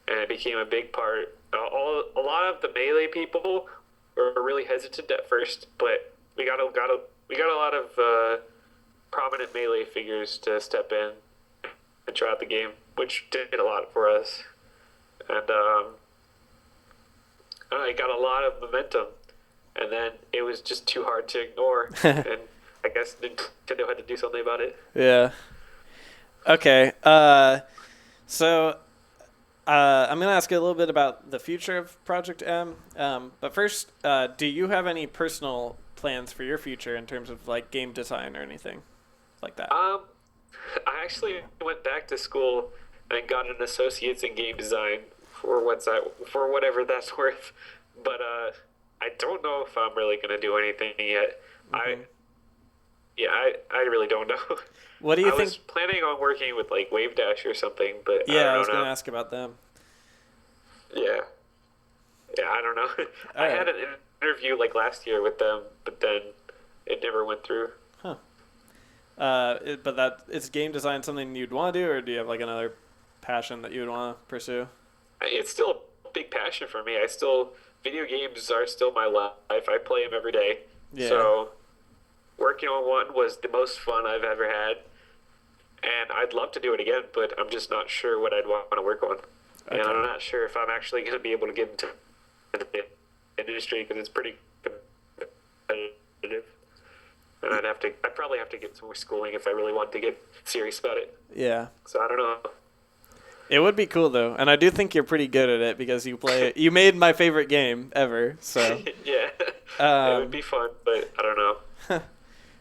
and it became a big part. A lot of the Melee people were really hesitant at first, but we got a lot of prominent Melee figures to step in and try out the game, which did a lot for us, and it got a lot of momentum, and then it was just too hard to ignore, and I guess Nintendo had to do something about it. Yeah. Okay. So I'm going to ask you a little bit about the future of Project M. But first, do you have any personal plans for your future in terms of like game design or anything like that? I actually went back to school and got an associate's in game design for whatever that's worth. But I don't know if I'm really going to do anything yet. Mm-hmm. I really don't know. What do you I think? was planning on working with like Wave Dash or something, but Yeah, I I was don't going to know. ask about them. Yeah, I don't know. I Alright. had an interview like last year with them, but then it never went through. Huh. But is game design something you'd want to do, or do you have like another passion that you would want to pursue? It's still a big passion for me. Video games are still my life. I play them every day. Yeah. So working on one was the most fun I've ever had, and I'd love to do it again, but I'm just not sure what I'd want to work on. And Okay. I'm not sure if I'm actually going to be able to get into the industry because it's pretty competitive. And I'd probably have to get some more schooling if I really want to get serious about it. Yeah. So I don't know. It would be cool though, and I do think you're pretty good at it because you play it. You made my favorite game ever, so. Yeah, it would be fun, but I don't know.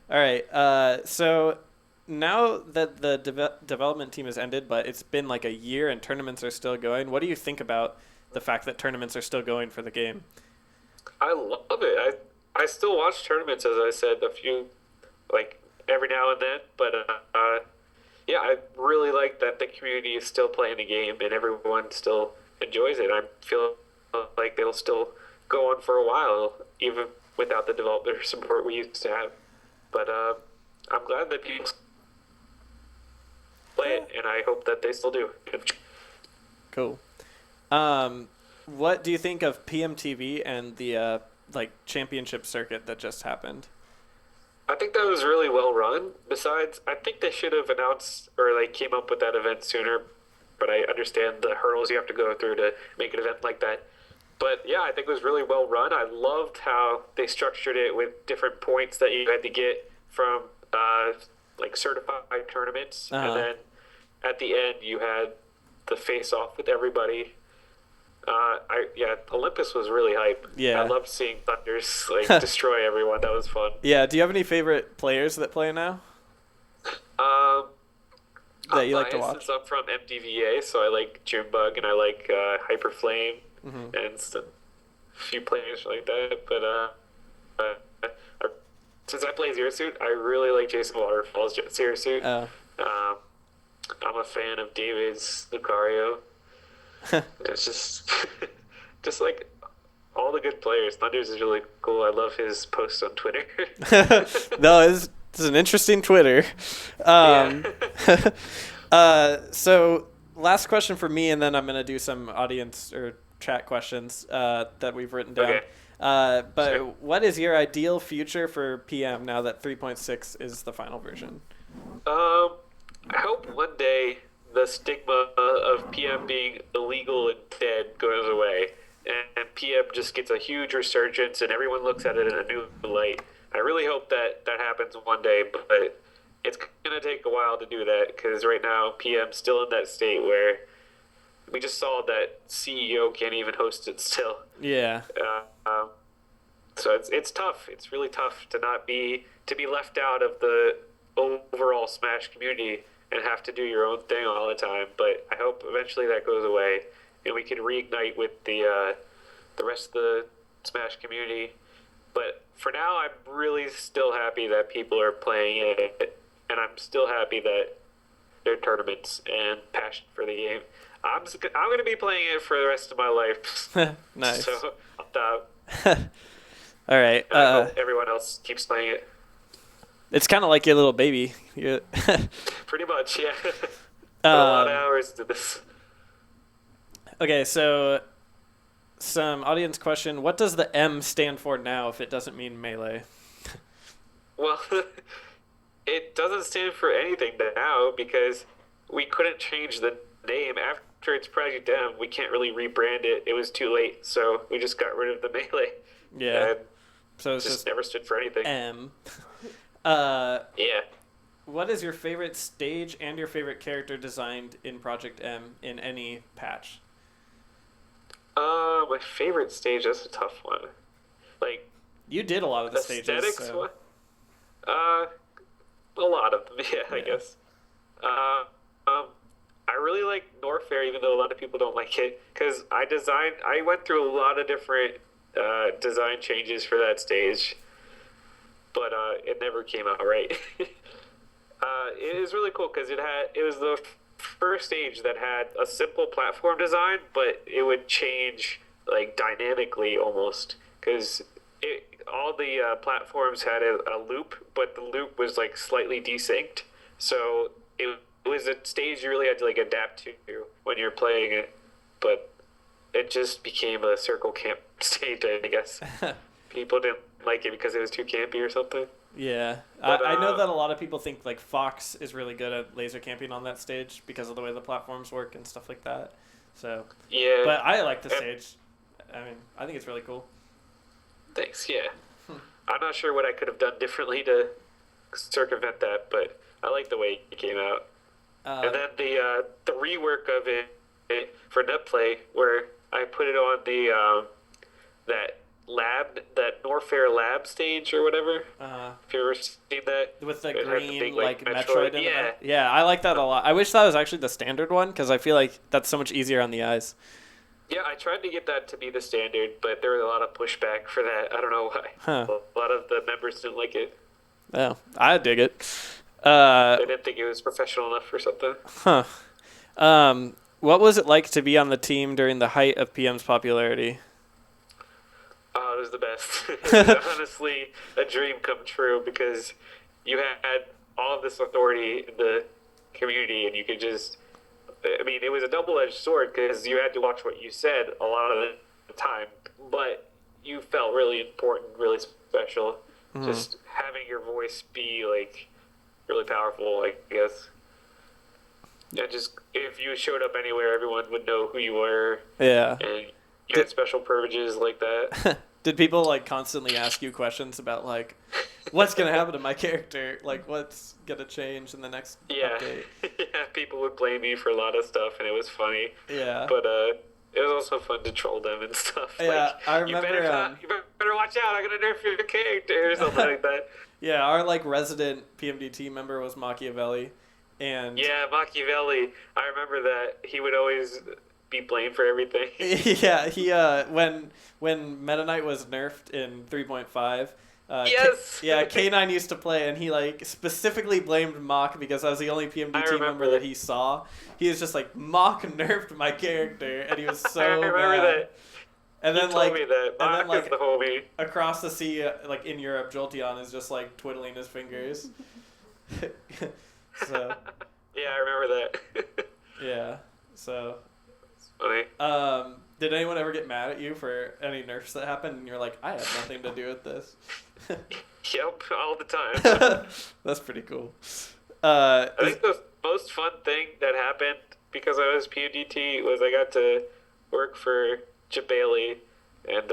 All right. So now that the development team has ended, but it's been like a year and tournaments are still going, what do you think about the fact that tournaments are still going for the game? I love it. I still watch tournaments, as I said, like every now and then, but yeah, I really like that the community is still playing the game and everyone still enjoys it. I feel like it'll still go on for a while, even without the developer support we used to have. But I'm glad that people play it, and I hope that they still do. Cool. What do you think of PMTV and the championship circuit that just happened? I think that was really well run. Besides, I think they should have announced or came up with that event sooner. But I understand the hurdles you have to go through to make an event like that. But yeah, I think it was really well run. I loved how they structured it with different points that you had to get from certified tournaments, and then at the end you had the face off with everybody. Olympus was really hype. Yeah. I loved seeing Thunders destroy everyone. That was fun. Yeah. Do you have any favorite players that play now? That you like to watch? I'm from MDVA, so I like Junebug and I like Hyperflame and a few players like that. But since I play Zero Suit, I really like Jason Waterfall's Zero Suit. Oh. I'm a fan of David's Lucario. It's just like all the good players. Thunders is really cool. I love his posts on Twitter. No, it's an interesting Twitter. So last question for me, and then I'm gonna do some audience or chat questions that we've written down. Okay. But Sure. what is your ideal future for PM now that 3.6 is the final version? I hope one day the stigma of PM being illegal and dead goes away, and PM just gets a huge resurgence, and everyone looks at it in a new light. I really hope that happens one day, but it's going to take a while to do that, because right now PM's still in that state where we just saw that CEO can't even host it still. Yeah. So it's tough. It's really tough to be left out of the overall Smash community and have to do your own thing all the time. But I hope eventually that goes away and we can reignite with the rest of the Smash community. But for now, I'm really still happy that people are playing it, and I'm still happy that there are tournaments and passion for the game. I'm going to be playing it for the rest of my life. Nice. So I'll stop. All right. I hope everyone else keeps playing it. It's kind of like your little baby. Pretty much, yeah. A lot of hours to this. Okay, so some audience question. What does the M stand for now if it doesn't mean melee? Well, it doesn't stand for anything now because we couldn't change the name. After it's Project M, we can't really rebrand it. It was too late, so we just got rid of the melee. Yeah. And So it's just never stood for anything. M. Yeah. What is your favorite stage and your favorite character designed in Project M in any patch? My favorite stage, that's a tough one. Like, You did a lot of the stages. aesthetics So. one? A lot of them, yeah, I guess. I really like Norfair, even though a lot of people don't like it, because I went through a lot of different design changes for that stage, but it never came out right. It is really cool because it was the first stage that had a simple platform design, but it would change like dynamically almost because all the platforms had a loop, but the loop was like slightly desynced, so it was a stage you really had to like adapt to when you're playing it, but it just became a circle camp stage, I guess. People didn't like it because it was too campy or something. Yeah. But, I know that a lot of people think like Fox is really good at laser camping on that stage because of the way the platforms work and stuff like that. So, Yeah. but I like the stage. I mean, I think it's really cool. Thanks, yeah. I'm not sure what I could have done differently to circumvent that, but I like the way it came out. And then the rework of it for NetPlay, where I put it on the that Norfair lab stage or whatever. If you ever seen that with the it had green big, like Metroid in yeah. it. Yeah, I like that a lot. I wish that was actually the standard one because I feel like that's so much easier on the eyes. Yeah, I tried to get that to be the standard, but there was a lot of pushback for that. I don't know why. Huh. A lot of the members didn't like it. Oh, I dig it. They didn't think it was professional enough or something. Huh. What was it like to be on the team during the height of PM's popularity? Oh, it was the best. It was honestly a dream come true because you had all of this authority in the community, and you could just, I mean, it was a double-edged sword because you had to watch what you said a lot of the time, but you felt really important, really special. Just having your voice be like really powerful, I guess. And just if you showed up anywhere, everyone would know who you were. Yeah. And you had special privileges like that. Did people like constantly ask you questions about like what's gonna happen to my character? Like what's gonna change in the next update? Yeah, people would blame me for a lot of stuff, and it was funny. Yeah. But it was also fun to troll them and stuff. Yeah, like, I remember. You better watch out. I'm gonna nerf your character or something like that. Yeah, our like resident PMDT member was Machiavelli, and yeah, Machiavelli. I remember that he would always be blamed for everything. Yeah, he when Meta Knight was nerfed in 3.5. Yes. K9 used to play, and he like specifically blamed Mach because I was the only PMDT member that he saw. He was just like, Mach nerfed my character, and he was so I remember mad. that. And then he told me that. Mach and then is the homie. across the sea, like in Europe, Jolteon is just like twiddling his fingers. So. Yeah, I remember that. Yeah. So. It's funny. Did anyone ever get mad at you for any nerfs that happened, and you're like, I had nothing to do with this? Yep, all the time. That's pretty cool. I think the most fun thing that happened because I was PMDT was I got to work for Chip Bailey, and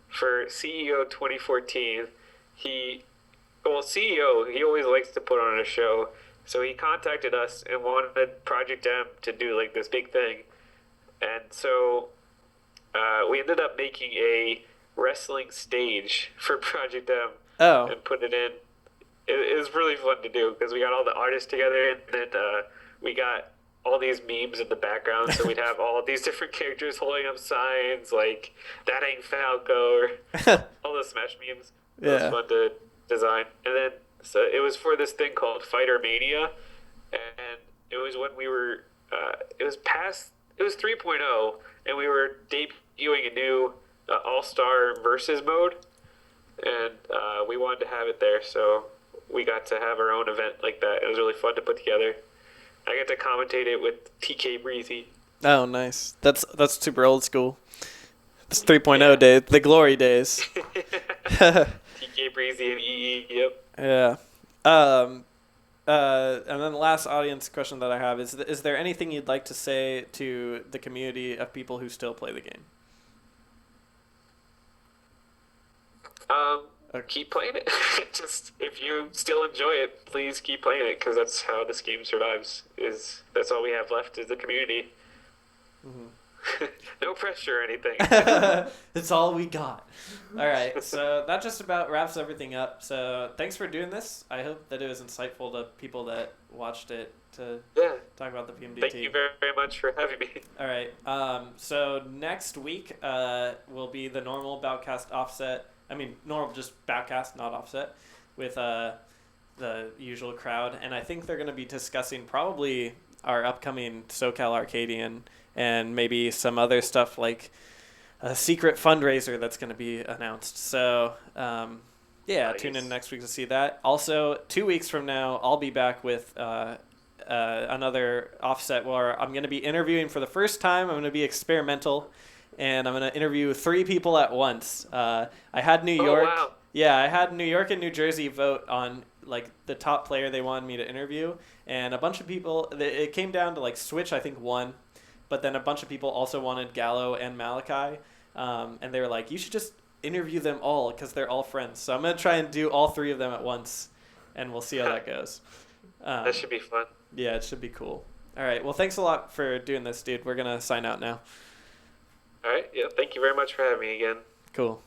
for CEO 2014, he always likes to put on a show, so he contacted us and wanted Project M to do like this big thing. And so we ended up making a wrestling stage for Project M and put it in. It was really fun to do because we got all the artists together, and then we got all these memes in the background. So we'd have all these different characters holding up signs like "That ain't Falco" or all the Smash memes. It was fun to design. And then so it was for this thing called Fighter Mania, and it was when we were it was 3.0, and we were debuting a new All-Star Versus mode, and we wanted to have it there, so we got to have our own event like that. It was really fun to put together. I got to commentate it with TK Breezy. Oh, nice. That's super old school. It's 3.0 days, the glory days. TK Breezy and EE, yep. Yeah. And then the last audience question that I have is there anything you'd like to say to the community of people who still play the game? Keep playing it. Just if you still enjoy it, please keep playing it because that's how this game survives. That's all we have left is the community. Mm-hmm. No pressure or anything. It's all we got. All right, so that just about wraps everything up. So thanks for doing this. I hope that it was insightful to people that watched it to talk about the PMDT. Thank you very, very much for having me. All right, so next week will be the normal Balcast offset. I mean, normal just Balcast, not offset, with the usual crowd. And I think they're going to be discussing probably our upcoming SoCal Arcadian and maybe some other stuff like a secret fundraiser that's going to be announced. So, nice. Tune in next week to see that. Also, 2 weeks from now, I'll be back with another offset where I'm going to be interviewing for the first time. I'm going to be experimental, and I'm going to interview 3 people at once. I had New York. Oh, wow. Yeah, I had New York and New Jersey vote on like the top player they wanted me to interview, and a bunch of people. It came down to like Switch, I think, won, but then a bunch of people also wanted Gallo and Malachi, and they were like, you should just interview them all because they're all friends. So I'm gonna try and do all 3 of them at once, and we'll see how that goes. That should be fun. Yeah, it should be cool. All right, well, thanks a lot for doing this, dude. We're gonna sign out now. All right, yeah, thank you very much for having me again. Cool.